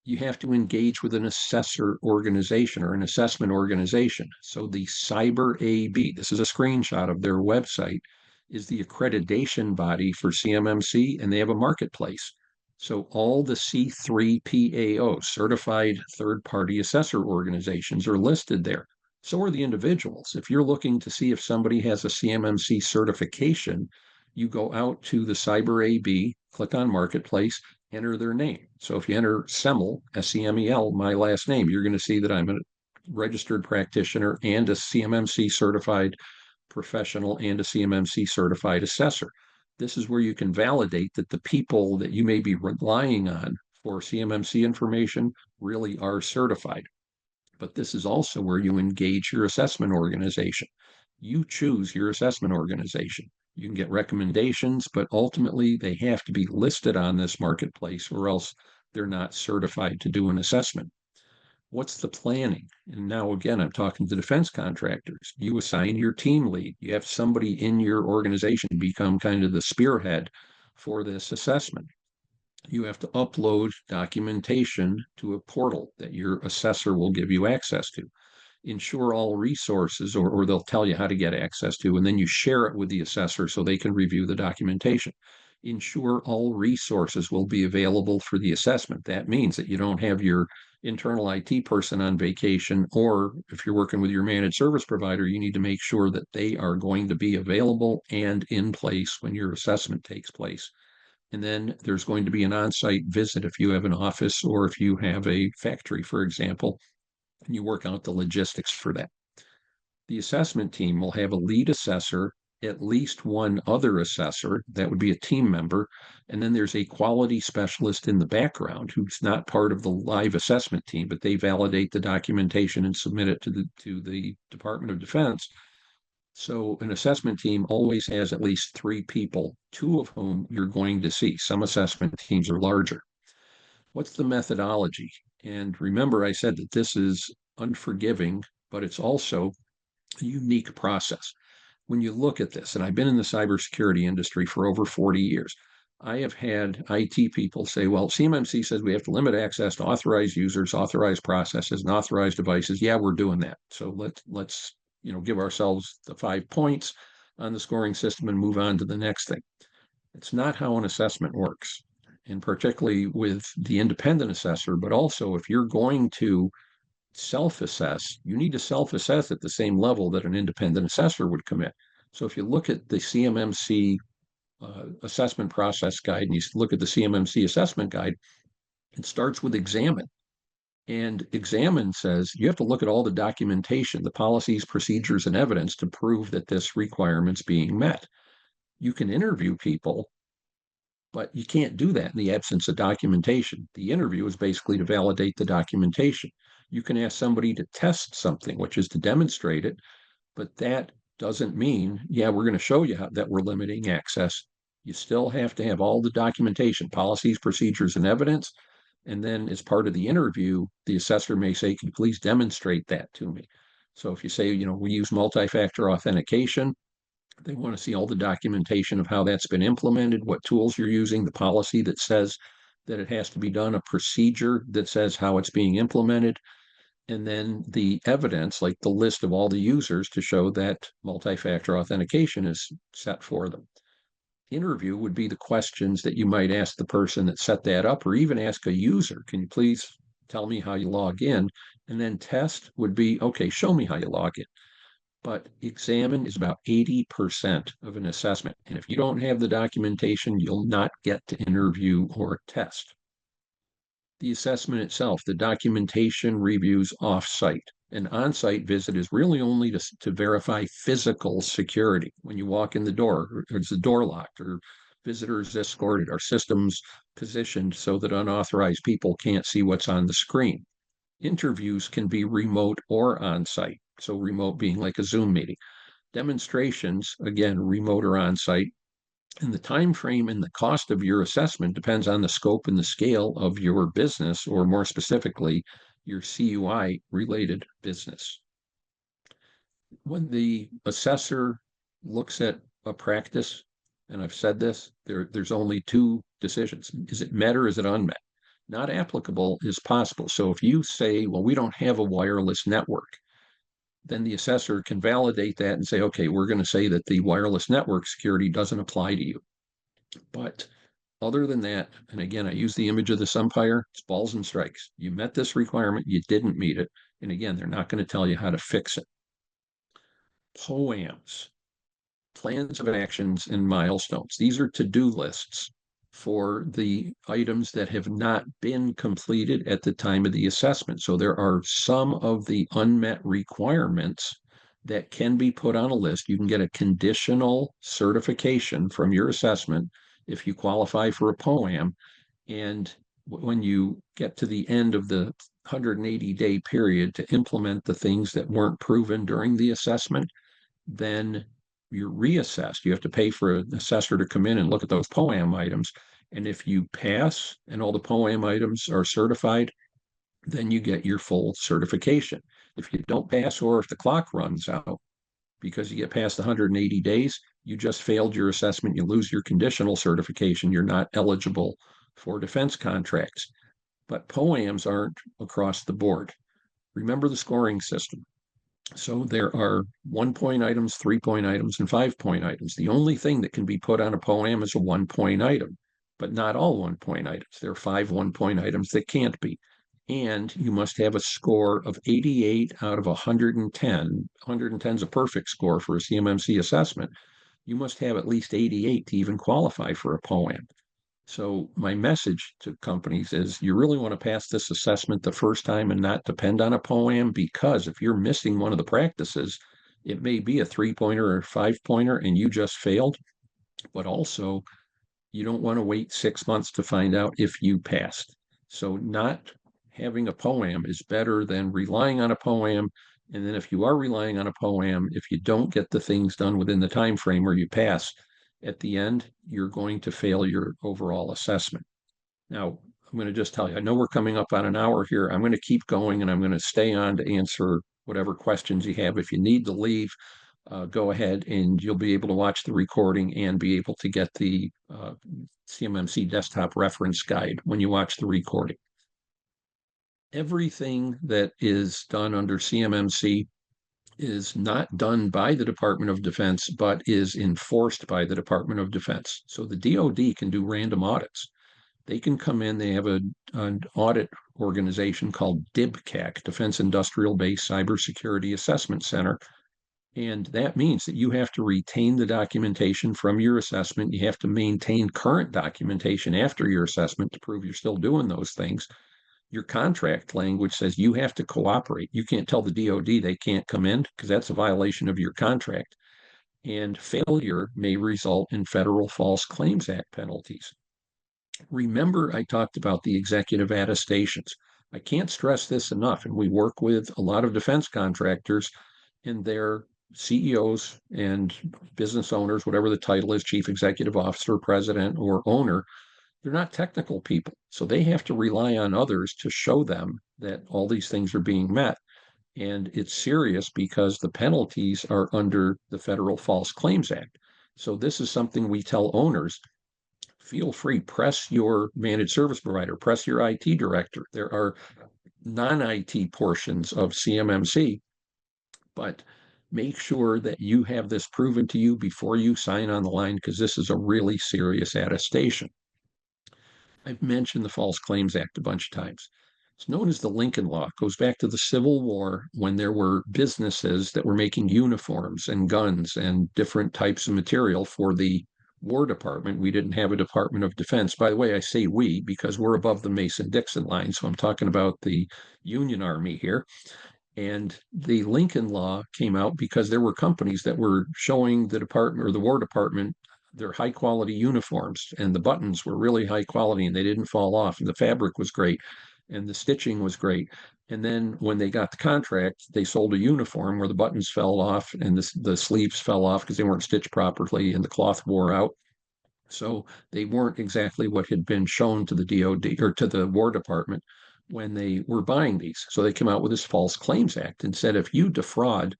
You have to engage with an assessor organization or an assessment organization. So the Cyber AB, this is a screenshot of their website, is the accreditation body for CMMC, and they have a marketplace. So all the C3PAO, certified third-party assessor organizations, are listed there. So are the individuals. If you're looking to see if somebody has a CMMC certification, you go out to the Cyber AB, click on Marketplace, enter their name. So if you enter Semel, S-E-M-E-L, my last name, you're going to see that I'm a registered practitioner and a CMMC certified professional and a CMMC certified assessor. This is where you can validate that the people that you may be relying on for CMMC information really are certified. But this is also where you engage your assessment organization. You choose your assessment organization. You can get recommendations, but ultimately they have to be listed on this marketplace or else they're not certified to do an assessment. What's the planning? And now, again, I'm talking to defense contractors. You assign your team lead. You have somebody in your organization become kind of the spearhead for this assessment. You have to upload documentation to a portal that your assessor will give you access to. Ensure all resources, or they'll tell you how to get access to, and then you share it with the assessor so they can review the documentation. Ensure all resources will be available for the assessment. That means that you don't have your internal IT person on vacation, or if you're working with your managed service provider, you need to make sure that they are going to be available and in place when your assessment takes place. And then there's going to be an on-site visit if you have an office or if you have a factory, for example, and you work out the logistics for that. The assessment team will have a lead assessor, at least one other assessor, that would be a team member, and then there's a quality specialist in the background who's not part of the live assessment team, but they validate the documentation and submit it to the Department of Defense. So an assessment team always has at least 3 people, 2 of whom you're going to see. Some assessment teams are larger. What's the methodology? And remember, I said that this is unforgiving, but it's also a unique process. When you look at this, and I've been in the cybersecurity industry for over 40 years, I have had IT people say, well, CMMC says we have to limit access to authorized users, authorized processes, and authorized devices. Yeah, we're doing that. So let's give ourselves the 5 points on the scoring system and move on to the next thing. It's not how an assessment works, and particularly with the independent assessor, but also if you're going to self-assess, you need to self-assess at the same level that an independent assessor would commit. So if you look at the CMMC assessment process guide and you look at the CMMC assessment guide, it starts with examine. And examine says you have to look at all the documentation, the policies, procedures, and evidence to prove that this requirement's being met. You can interview people, but you can't do that in the absence of documentation. The interview is basically to validate the documentation. You can ask somebody to test something, which is to demonstrate it, but that doesn't mean, yeah, we're going to show you that we're limiting access. You still have to have all the documentation, policies, procedures, and evidence. And then as part of the interview, the assessor may say, can you please demonstrate that to me? So if you say, we use multi-factor authentication, they want to see all the documentation of how that's been implemented, what tools you're using, the policy that says that it has to be done, a procedure that says how it's being implemented, and then the evidence, like the list of all the users to show that multi-factor authentication is set for them. Interview would be the questions that you might ask the person that set that up, or even ask a user, can you please tell me how you log in? And then test would be, okay, show me how you log in. But examine is about 80% of an assessment. And if you don't have the documentation, you'll not get to interview or test. The assessment itself, the documentation reviews off-site. An on-site visit is really only to verify physical security. When you walk in the door, or is the door locked, or visitors escorted, are systems positioned so that unauthorized people can't see what's on the screen. Interviews can be remote or on-site, so remote being like a Zoom meeting. Demonstrations, again, remote or on-site, and the time frame and the cost of your assessment depends on the scope and the scale of your business, or more specifically, your CUI related business. When the assessor looks at a practice, and I've said this, there's only two decisions. Is it met or is it unmet? Not applicable is possible. So if you say, well, we don't have a wireless network, then the assessor can validate that and say, okay, we're going to say that the wireless network security doesn't apply to you. But other than that, and again, I use the image of this umpire, it's balls and strikes. You met this requirement, you didn't meet it. And again, they're not going to tell you how to fix it. POAMs, plans of actions and milestones. These are to-do lists for the items that have not been completed at the time of the assessment. So there are some of the unmet requirements that can be put on a list. You can get a conditional certification from your assessment if you qualify for a POAM. And when you get to the end of the 180-day period to implement the things that weren't proven during the assessment, then you're reassessed. You have to pay for an assessor to come in and look at those POAM items. And if you pass and all the POAM items are certified, then you get your full certification. If you don't pass, or if the clock runs out because you get past 180 days, you just failed your assessment. You lose your conditional certification. You're not eligible for defense contracts. But POAMs aren't across the board. Remember the scoring system. So there are 1-point items, 3-point items, and 5-point items. The only thing that can be put on a POAM is a 1-point item, but not all 1-point items. There are 5 1-point items that can't be. And you must have a score of 88 out of 110. 110 is a perfect score for a CMMC assessment. You must have at least 88 to even qualify for a POAM. So my message to companies is you really want to pass this assessment the first time and not depend on a POAM, because if you're missing one of the practices, it may be a 3-pointer or a 5-pointer and you just failed. But also, you don't want to wait 6 months to find out if you passed. So not having a POAM is better than relying on a POAM. And then if you are relying on a POAM, if you don't get the things done within the time frame or you pass, at the end, you're going to fail your overall assessment. Now, I'm going to just tell you, I know we're coming up on an hour here. I'm going to keep going and I'm going to stay on to answer whatever questions you have. If you need to leave, go ahead and you'll be able to watch the recording and be able to get the CMMC desktop reference guide when you watch the recording. Everything that is done under CMMC is not done by the Department of Defense, but is enforced by the Department of Defense. So the DoD can do random audits. They can come in, they have an audit organization called DIBCAC, Defense Industrial Base Cybersecurity Assessment Center. And that means that you have to retain the documentation from your assessment. You have to maintain current documentation after your assessment to prove you're still doing those things. Your contract language says you have to cooperate. You can't tell the DoD they can't come in because that's a violation of your contract. And failure may result in Federal False Claims Act penalties. Remember, I talked about the executive attestations. I can't stress this enough. And we work with a lot of defense contractors, and their CEOs and business owners, whatever the title is, chief executive officer, president, or owner, they're not technical people. So they have to rely on others to show them that all these things are being met. And it's serious because the penalties are under the Federal False Claims Act. So this is something we tell owners, feel free, press your managed service provider, press your IT director. There are non-IT portions of CMMC, but make sure that you have this proven to you before you sign on the line, because this is a really serious attestation. I've mentioned the False Claims Act a bunch of times. It's known as the Lincoln Law. It goes back to the Civil War when there were businesses that were making uniforms and guns and different types of material for the War Department. We didn't have a Department of Defense. By the way, I say we because we're above the Mason-Dixon line, so I'm talking about the Union Army here. And the Lincoln Law came out because there were companies that were showing the department or the War Department their high quality uniforms, and the buttons were really high quality and they didn't fall off, and the fabric was great and the stitching was great. And then when they got the contract, they sold a uniform where the buttons fell off and the sleeves fell off because they weren't stitched properly and the cloth wore out. So they weren't exactly what had been shown to the DOD or to the War Department when they were buying these. So they came out with this False Claims Act and said, if you defraud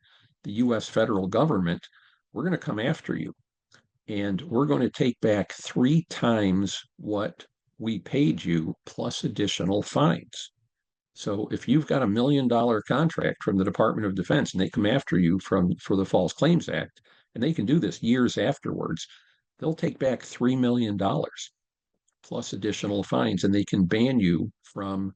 the US federal government, we're going to come after you and we're going to take back 3 times what we paid you plus additional fines. So if you've got $1 million contract from the Department of Defense and they come after you for the False Claims Act, and they can do this years afterwards, they'll take back $3 million plus additional fines, and they can ban you from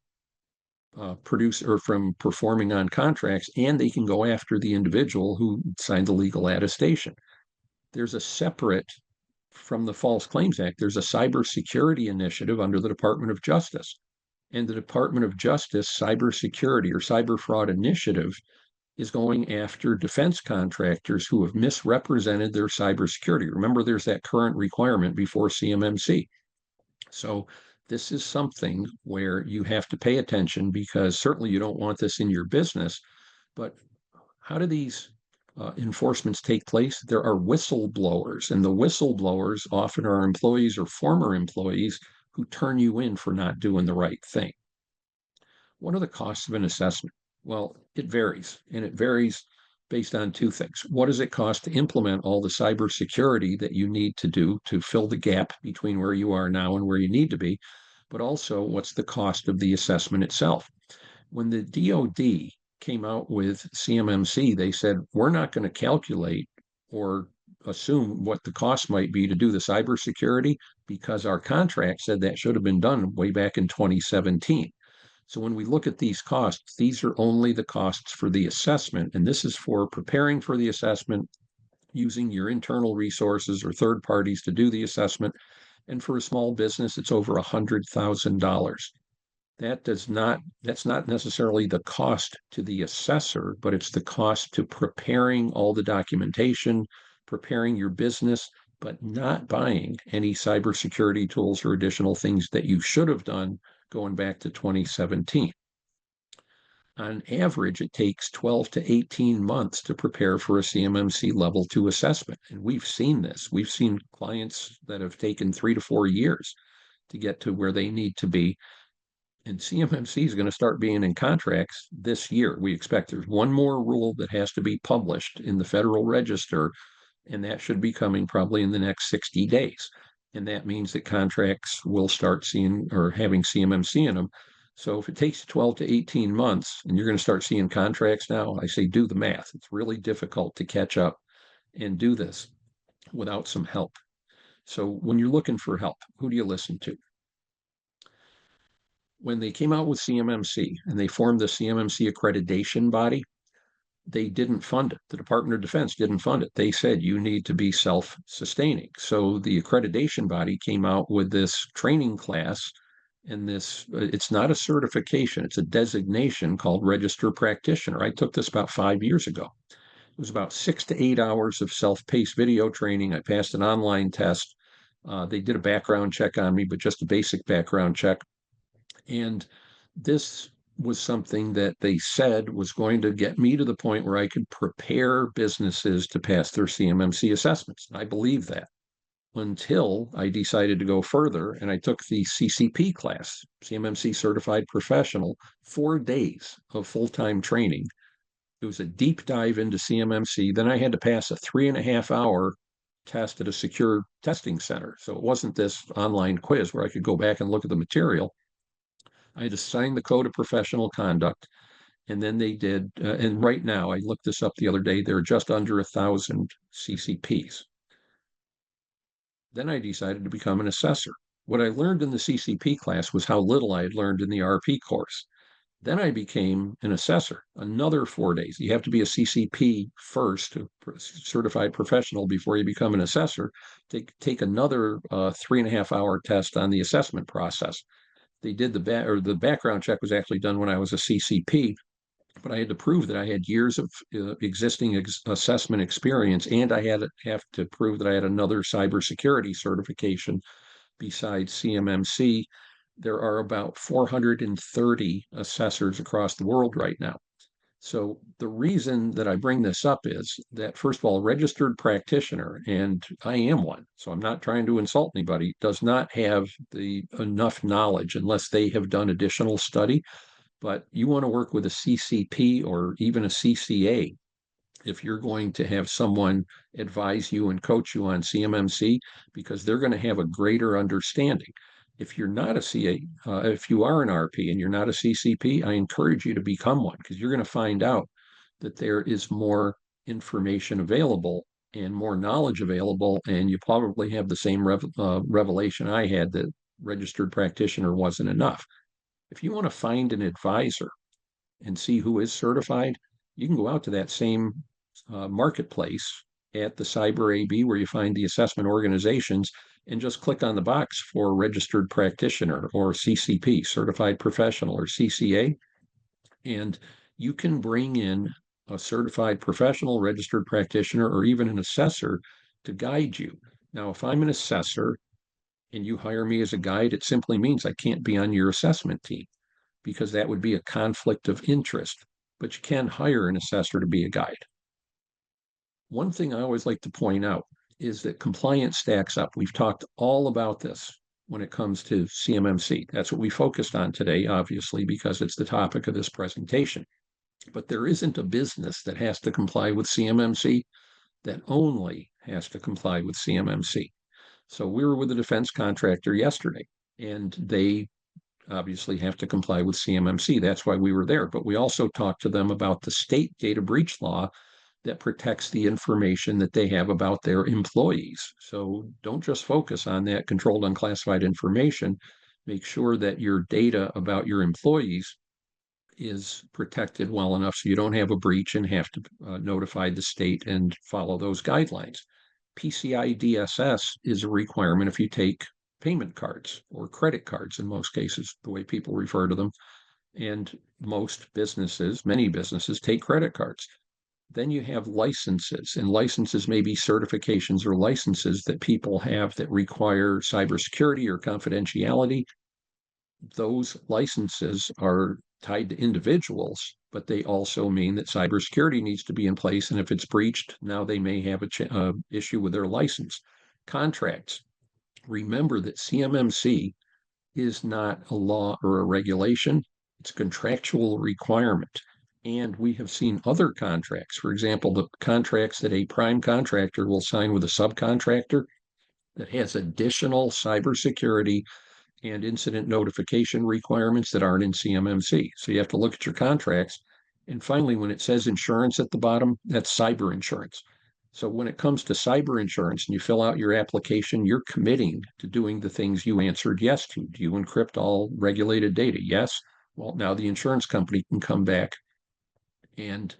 from performing on contracts, and they can go after the individual who signed the legal attestation. There's a separate from the False Claims Act, there's a cybersecurity initiative under the Department of Justice. And the Department of Justice Cybersecurity or Cyber Fraud Initiative is going after defense contractors who have misrepresented their cybersecurity. Remember, there's that current requirement before CMMC. So this is something where you have to pay attention because certainly you don't want this in your business. But how do these enforcements take place? There are whistleblowers, and the whistleblowers often are employees or former employees who turn you in for not doing the right thing. What are the costs of an assessment? Well, it varies, and it varies based on 2 things. What does it cost to implement all the cybersecurity that you need to do to fill the gap between where you are now and where you need to be? But also, what's the cost of the assessment itself? When the DoD came out with CMMC, they said, we're not going to calculate or assume what the cost might be to do the cybersecurity because our contract said that should have been done way back in 2017. So when we look at these costs, these are only the costs for the assessment, and this is for preparing for the assessment, using your internal resources or third parties to do the assessment. And for a small business, it's over $100,000. That's not necessarily the cost to the assessor, but it's the cost to preparing all the documentation, preparing your business, but not buying any cybersecurity tools or additional things that you should have done going back to 2017. On average, it takes 12 to 18 months to prepare for a CMMC level 2 assessment. And we've seen this. We've seen clients that have taken 3 to 4 years to get to where they need to be. And CMMC is going to start being in contracts this year. We expect there's one more rule that has to be published in the Federal Register, and that should be coming probably in the next 60 days. And that means that contracts will start seeing or having CMMC in them. So if it takes 12 to 18 months and you're going to start seeing contracts now, I say do the math. It's really difficult to catch up and do this without some help. So when you're looking for help, who do you listen to? When they came out with CMMC and they formed the CMMC accreditation body, they didn't fund it. The Department of Defense didn't fund it. They said you need to be self-sustaining. So the accreditation body came out with this training class, and it's not a certification, it's a designation called Registered Practitioner. I took this about 5 years ago. It was about 6 to 8 hours of self-paced video training. I passed an online test. They did a background check on me, but just a basic background check. And this was something that they said was going to get me to the point where I could prepare businesses to pass their CMMC assessments. I believe that. until I decided to go further and I took the CCP class, CMMC Certified Professional, 4 days of full-time training. It was a deep dive into CMMC. Then I had to pass a 3.5 hour test at a secure testing center. So it wasn't this online quiz where I could go back and look at the material. I had to sign the code of professional conduct. And then they did, and right now, I looked this up the other day, there are just under 1,000 CCPs. Then I decided to become an assessor. What I learned in the CCP class was how little I had learned in the RP course. Then I became an assessor, another 4 days. You have to be a CCP first, a certified professional, before you become an assessor. Take another 3.5 hour test on the assessment process. They did the background check was actually done when I was a CCP, but I had to prove that I had years of existing assessment experience, and I have to prove that I had another cybersecurity certification besides CMMC. There are about 430 assessors across the world right now. So the reason that I bring this up is that, first of all, registered practitioner, and I am one, so I'm not trying to insult anybody, does not have the enough knowledge unless they have done additional study. But you want to work with a CCP or even a CCA if you're going to have someone advise you and coach you on CMMC, because they're going to have a greater understanding. If you're not a CA, if you are an RP and you're not a CCP, I encourage you to become one, because you're going to find out that there is more information available and more knowledge available, and you probably have the same revelation I had, that registered practitioner wasn't enough. If you want to find an advisor and see who is certified, you can go out to that same marketplace at the Cyber AB where you find the assessment organizations and just click on the box for registered practitioner or CCP, certified professional, or CCA. And you can bring in a certified professional, registered practitioner, or even an assessor to guide you. Now, if I'm an assessor and you hire me as a guide, it simply means I can't be on your assessment team, because that would be a conflict of interest. But you can hire an assessor to be a guide. One thing I always like to point out is that compliance stacks up. We've talked all about this when it comes to CMMC. That's what we focused on today, obviously, because it's the topic of this presentation. But there isn't a business that has to comply with CMMC that only has to comply with CMMC. So we were with a defense contractor yesterday, and they obviously have to comply with CMMC. That's why we were there. But we also talked to them about the state data breach law that protects the information that they have about their employees. So don't just focus on that controlled unclassified information. Make sure that your data about your employees is protected well enough so you don't have a breach and have to notify the state and follow those guidelines. PCI DSS is a requirement if you take payment cards or credit cards, in most cases, the way people refer to them. And most businesses, many businesses, take credit cards. Then you have licenses, and licenses may be certifications or licenses that people have that require cybersecurity or confidentiality. Those licenses are tied to individuals, but they also mean that cybersecurity needs to be in place. And if it's breached, now they may have an issue with their license. Contracts. Remember that CMMC is not a law or a regulation. It's a contractual requirement. And we have seen other contracts. For example, the contracts that a prime contractor will sign with a subcontractor that has additional cybersecurity and incident notification requirements that aren't in CMMC. So you have to look at your contracts. And finally, when it says insurance at the bottom, that's cyber insurance. So when it comes to cyber insurance and you fill out your application, you're committing to doing the things you answered yes to. Do you encrypt all regulated data? Yes. Well, now the insurance company can come back and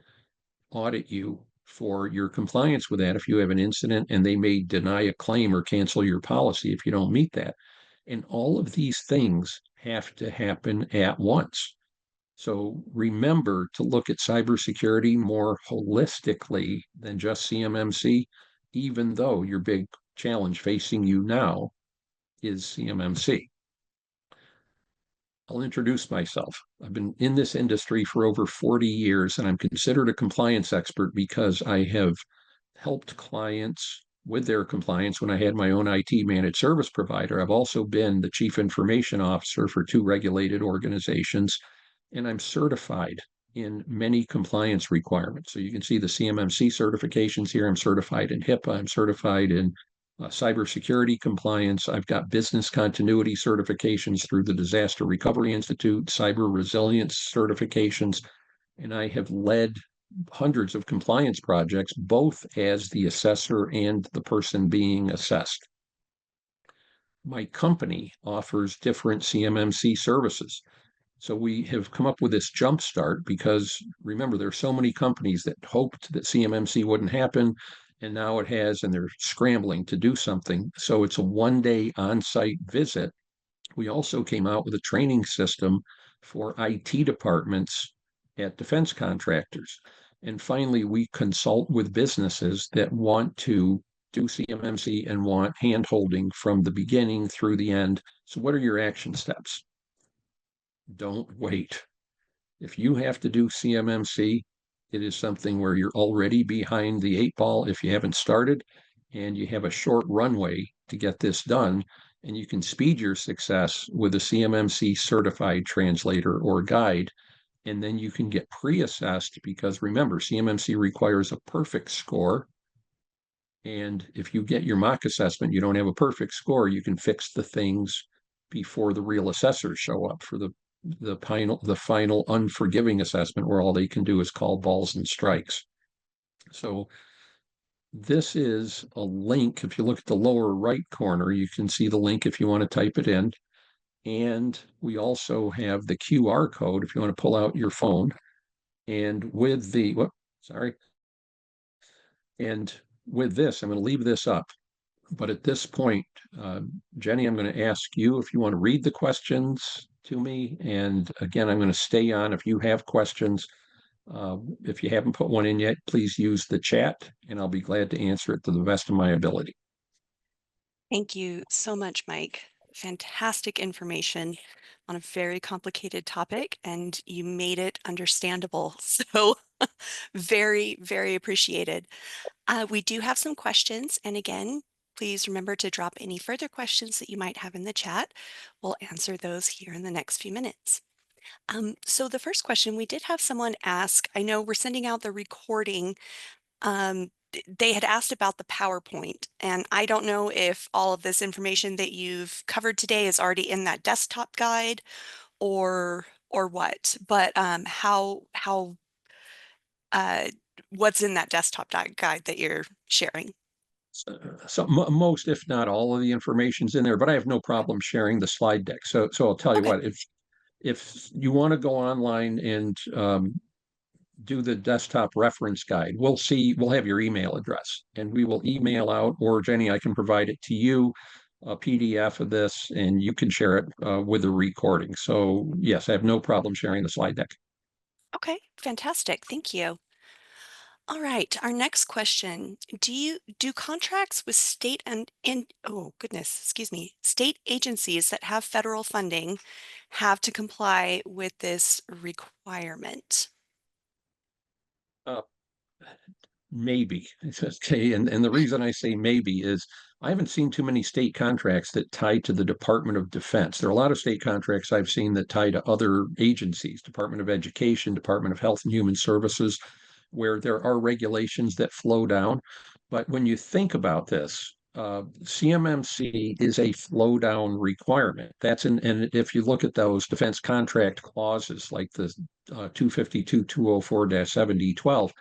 audit you for your compliance with that if you have an incident, and they may deny a claim or cancel your policy if you don't meet that. And all of these things have to happen at once. So remember to look at cybersecurity more holistically than just CMMC, even though your big challenge facing you now is CMMC. I'll introduce myself. I've been in this industry for over 40 years, and I'm considered a compliance expert because I have helped clients with their compliance when I had my own IT managed service provider. I've also been the chief information officer for two regulated organizations, and I'm certified in many compliance requirements. So you can see the CMMC certifications here. I'm certified in HIPAA. I'm certified in cybersecurity compliance. I've got business continuity certifications through the Disaster Recovery Institute, cyber resilience certifications, and I have led hundreds of compliance projects, both as the assessor and the person being assessed. My company offers different CMMC services. So we have come up with this jumpstart because remember, there are so many companies that hoped that CMMC wouldn't happen, and now it has, and they're scrambling to do something. So it's a one-day on-site visit. We also came out with a training system for IT departments at defense contractors. And finally, we consult with businesses that want to do CMMC and want handholding from the beginning through the end. So what are your action steps? Don't wait. If you have to do CMMC, it is something where you're already behind the eight ball if you haven't started, and you have a short runway to get this done. And you can speed your success with a CMMC certified translator or guide. And then you can get pre-assessed because remember, CMMC requires a perfect score. And if you get your mock assessment, you don't have a perfect score, you can fix the things before the real assessors show up for the final unforgiving assessment where all they can do is call balls and strikes. So this is a link. If you look at the lower right corner, you can see the link if you want to type it in. And we also have the QR code if you want to pull out your phone. And with the, sorry. And with this, I'm going to leave this up. But at this point, Jenny, I'm going to ask you if you want to read the questions to me. And again, I'm going to stay on if you have questions. If you haven't put one in yet, please use the chat, and I'll be glad to answer it to the best of my ability. Thank you so much, Mike. Fantastic information on a very complicated topic, and you made it understandable. So very, very appreciated. We do have some questions, and again, please remember to drop any further questions that you might have in the chat. We'll answer those here in the next few minutes. So the first question, we did have someone ask, I know we're sending out the recording. They had asked about the PowerPoint, and I don't know if all of this information that you've covered today is already in that desktop guide or what, but what's in that desktop guide that you're sharing? So most, if not all of the information's in there, but I have no problem sharing the slide deck. So I'll tell you Okay. what, if you want to go online and do the desktop reference guide, we'll have your email address and we will email out, or Jenny, I can provide it to you, a PDF of this, and you can share it with the recording. So yes, I have no problem sharing the slide deck. Okay, fantastic. Thank you. All right, our next question. Do contracts with state and oh goodness, excuse me, state agencies that have federal funding have to comply with this requirement? Uh, Maybe. Okay. And the reason I say maybe is I haven't seen too many state contracts that tie to the Department of Defense. There are a lot of state contracts I've seen that tie to other agencies, Department of Education, Department of Health and Human Services, where there are regulations that flow down. But when you think about this, CMMC is a flow down requirement. And if you look at those defense contract clauses like the 252-204-7D12,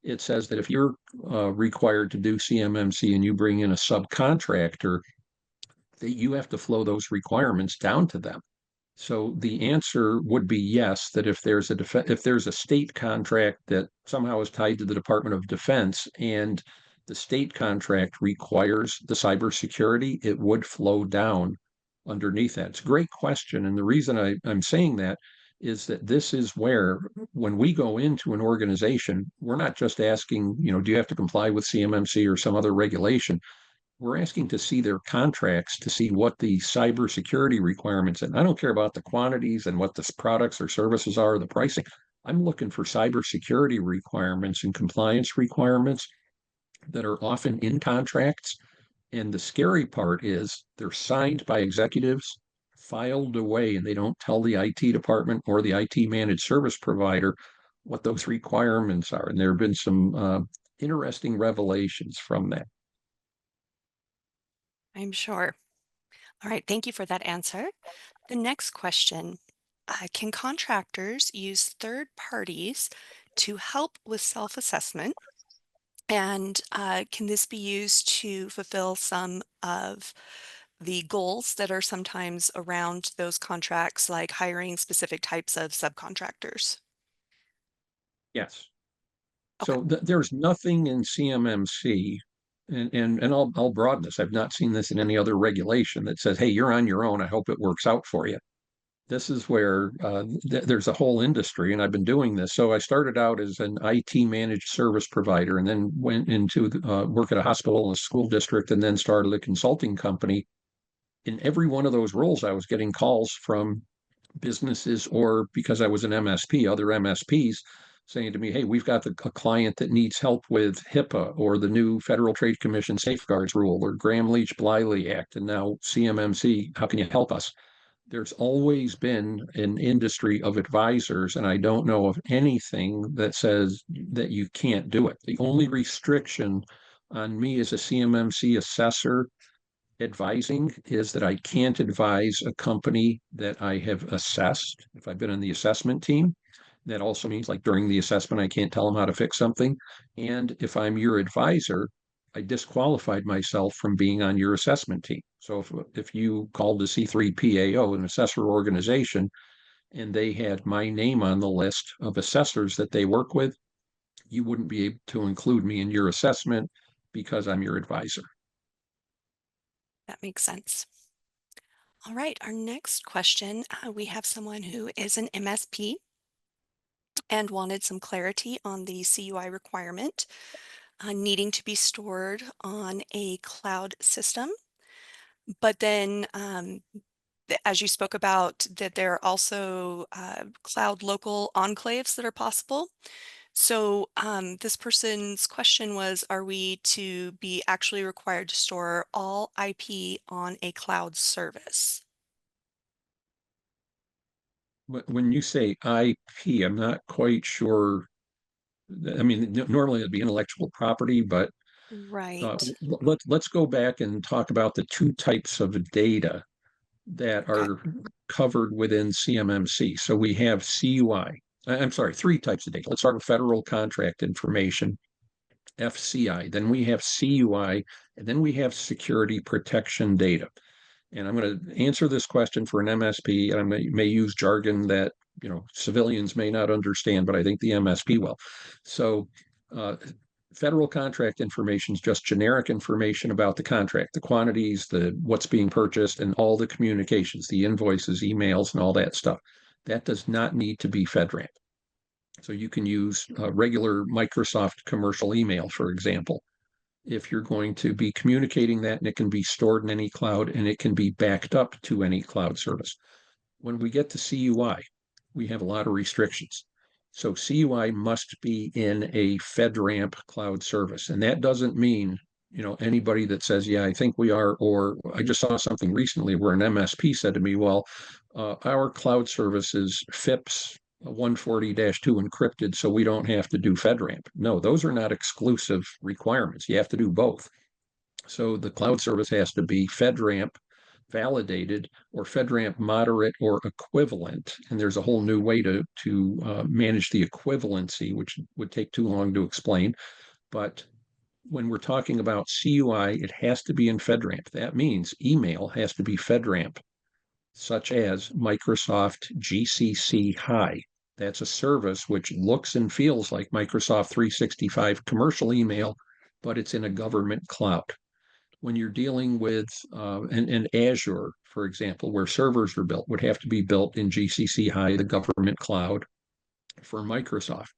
it says that if you're required to do CMMC and you bring in a subcontractor, that you have to flow those requirements down to them. So the answer would be yes, that if there's a state contract that somehow is tied to the Department of Defense and the state contract requires the cybersecurity, it would flow down underneath that. It's a great question. And the reason I'm saying that is that this is where, when we go into an organization, we're not just asking, do you have to comply with CMMC or some other regulation? We're asking to see their contracts to see what the cybersecurity requirements, and I don't care about the quantities and what the products or services are, the pricing. I'm looking for cybersecurity requirements and compliance requirements that are often in contracts. And the scary part is they're signed by executives, filed away, and they don't tell the IT department or the IT managed service provider what those requirements are. And there have been some interesting revelations from that. I'm sure. All right, thank you for that answer. The next question, can contractors use third parties to help with self-assessment? And can this be used to fulfill some of the goals that are sometimes around those contracts, like hiring specific types of subcontractors? Yes. Okay. So there's nothing in CMMC, and I'll broaden this. I've not seen this in any other regulation that says, "Hey, you're on your own. I hope it works out for you." This is where there's a whole industry, and I've been doing this. So I started out as an IT managed service provider, and then went into work at a hospital, a school district, and then started a consulting company. In every one of those roles, I was getting calls from businesses, or because I was an MSP, other MSPs saying to me, "Hey, we've got a client that needs help with HIPAA or the new Federal Trade Commission safeguards rule or Graham-Leach-Bliley Act, and now CMMC. How can you help us?" There's always been an industry of advisors, and I don't know of anything that says that you can't do it. The only restriction on me as a CMMC assessor advising is that I can't advise a company that I have assessed. If I've been on the assessment team, that also means like during the assessment, I can't tell them how to fix something. And if I'm your advisor, I disqualified myself from being on your assessment team. So if you called the C3PAO, an assessor organization, and they had my name on the list of assessors that they work with, you wouldn't be able to include me in your assessment because I'm your advisor. That makes sense. All right, our next question, we have someone who is an MSP and wanted some clarity on the CUI requirement, needing to be stored on a cloud system. But then, as you spoke about, that there are also cloud local enclaves that are possible. So this person's question was, are we to be actually required to store all IP on a cloud service? When you say IP, I'm not quite sure. I mean, normally it'd be intellectual property, but Right. let's go back and talk about the two types of data that Okay. are covered within CMMC. So we have CUI. I'm sorry, three types of data. Let's start with federal contract information, FCI. Then we have CUI, and then we have security protection data. And I'm going to answer this question for an MSP, and I may use jargon that civilians may not understand, but I think the MSP will. So, federal contract information is just generic information about the contract, the quantities, the what's being purchased, and all the communications, the invoices, emails, and all that stuff. That does not need to be FedRAMP. So you can use regular Microsoft commercial email, for example, if you're going to be communicating that, and it can be stored in any cloud and it can be backed up to any cloud service. When we get to CUI, we have a lot of restrictions. So CUI must be in a FedRAMP cloud service. And that doesn't mean, anybody that says, yeah, I think we are, or I just saw something recently where an MSP said to me, well, our cloud service is FIPS 140-2 encrypted, so we don't have to do FedRAMP. No, those are not exclusive requirements. You have to do both. So the cloud service has to be FedRAMP validated or FedRAMP moderate or equivalent. And there's a whole new way to manage the equivalency, which would take too long to explain. But when we're talking about CUI, it has to be in FedRAMP. That means email has to be FedRAMP, such as Microsoft GCC High. That's a service which looks and feels like Microsoft 365 commercial email, but it's in a government cloud. When you're dealing with an Azure, for example, where servers are built, would have to be built in GCC High, the government cloud for Microsoft.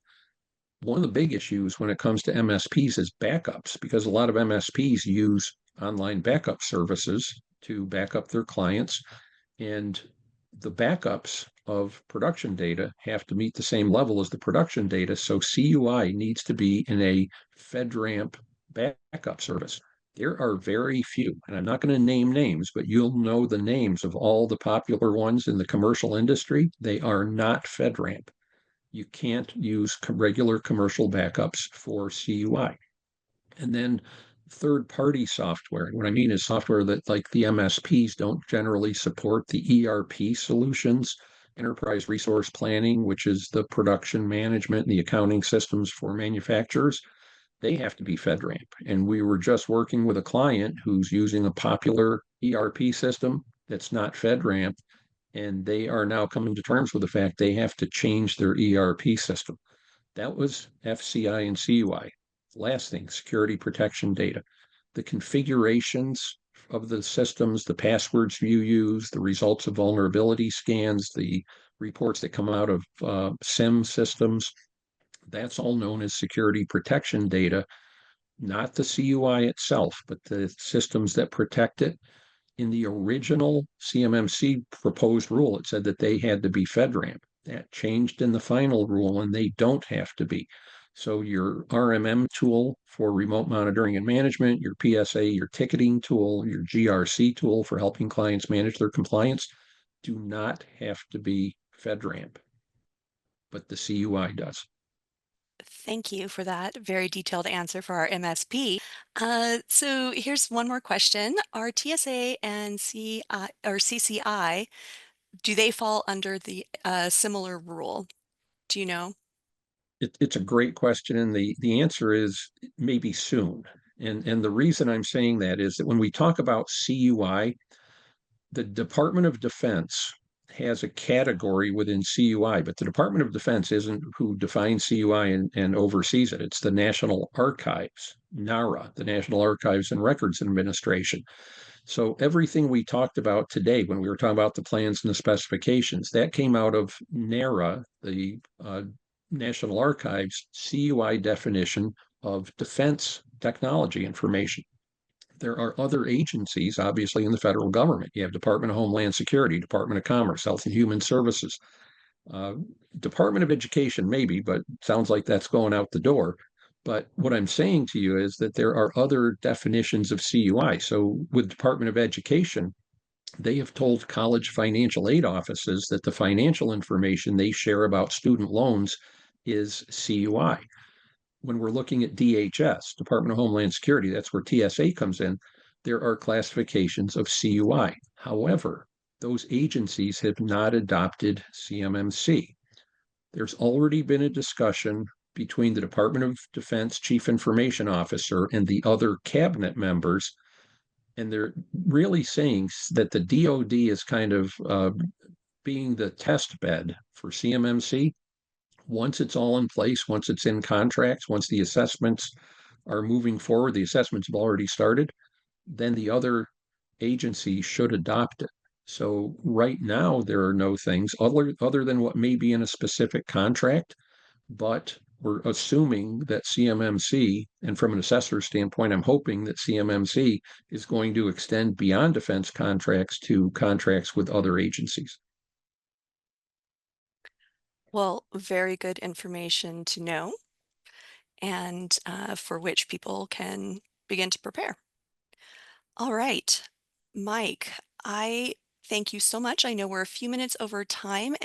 One of the big issues when it comes to MSPs is backups, because a lot of MSPs use online backup services to back up their clients, and the backups of production data have to meet the same level as the production data. So CUI needs to be in a FedRAMP backup service. There are very few, and I'm not going to name names, but you'll know the names of all the popular ones in the commercial industry. They are not FedRAMP. You can't use regular commercial backups for CUI. And then third-party software. What I mean is software that, like, the MSPs don't generally support, the ERP solutions, enterprise resource planning, which is the production management and the accounting systems for manufacturers. They have to be FedRAMP. And we were just working with a client who's using a popular ERP system that's not FedRAMP, and they are now coming to terms with the fact they have to change their ERP system. That was FCI and CUI. Last thing, security protection data. The configurations of the systems, the passwords you use, the results of vulnerability scans, the reports that come out of SIM systems, that's all known as security protection data, not the CUI itself, but the systems that protect it. In the original CMMC proposed rule, it said that they had to be FedRAMP. That changed in the final rule, and they don't have to be. So your RMM tool for remote monitoring and management, your PSA, your ticketing tool, your GRC tool for helping clients manage their compliance do not have to be FedRAMP, but the CUI does. Thank you for that very detailed answer for our MSP. So here's one more question. Are TSA and CCI, do they fall under the similar rule? Do you know? It's a great question, and the answer is maybe soon. And the reason I'm saying that is that when we talk about CUI, the Department of Defense has a category within CUI, but the Department of Defense isn't who defines CUI and oversees it. It's the National Archives, NARA, the National Archives and Records Administration. So everything we talked about today, when we were talking about the plans and the specifications, that came out of NARA, the National Archives CUI definition of defense technology information. There are other agencies, obviously, in the federal government. You have Department of Homeland Security, Department of Commerce, Health and Human Services, uh, Department of Education, maybe, but sounds like that's going out the door. But what I'm saying to you is that there are other definitions of CUI. So with Department of Education, they have told college financial aid offices that the financial information they share about student loans is CUI. When we're looking at DHS, Department of Homeland Security, that's where TSA comes in, there are classifications of CUI. However, those agencies have not adopted CMMC. There's already been a discussion between the Department of Defense Chief Information Officer and the other cabinet members, and they're really saying that the DoD is kind of being the test bed for CMMC. Once it's all in place, once it's in contracts, once the assessments are moving forward, the assessments have already started, then the other agencies should adopt it. So right now, there are no things other than what may be in a specific contract, but we're assuming that CMMC, and from an assessor standpoint, I'm hoping that CMMC is going to extend beyond defense contracts to contracts with other agencies. Well, very good information to know and for which people can begin to prepare. All right, Mike, I thank you so much. I know we're a few minutes over time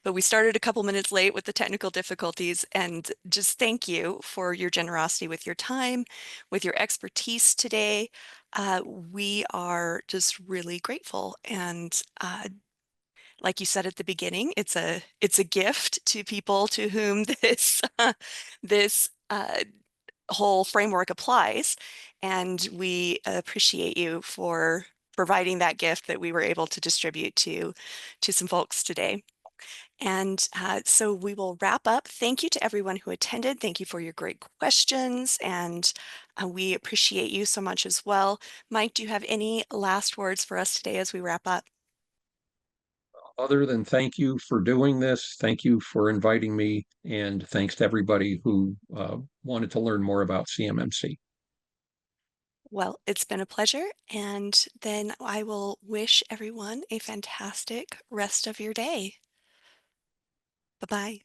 but we started a couple minutes late with the technical difficulties, and just thank you for your generosity with your time, with your expertise today. We are just really grateful, and like you said at the beginning, it's a gift to people to whom this whole framework applies, and we appreciate you for providing that gift that we were able to distribute to some folks today. And so we will wrap up. Thank you to everyone who attended. Thank you for your great questions, and we appreciate you so much as well. Mike, do you have any last words for us today as we wrap up? Other than thank you for doing this, thank you for inviting me, and thanks to everybody who wanted to learn more about CMMC. Well, it's been a pleasure, and then I will wish everyone a fantastic rest of your day. Bye-bye.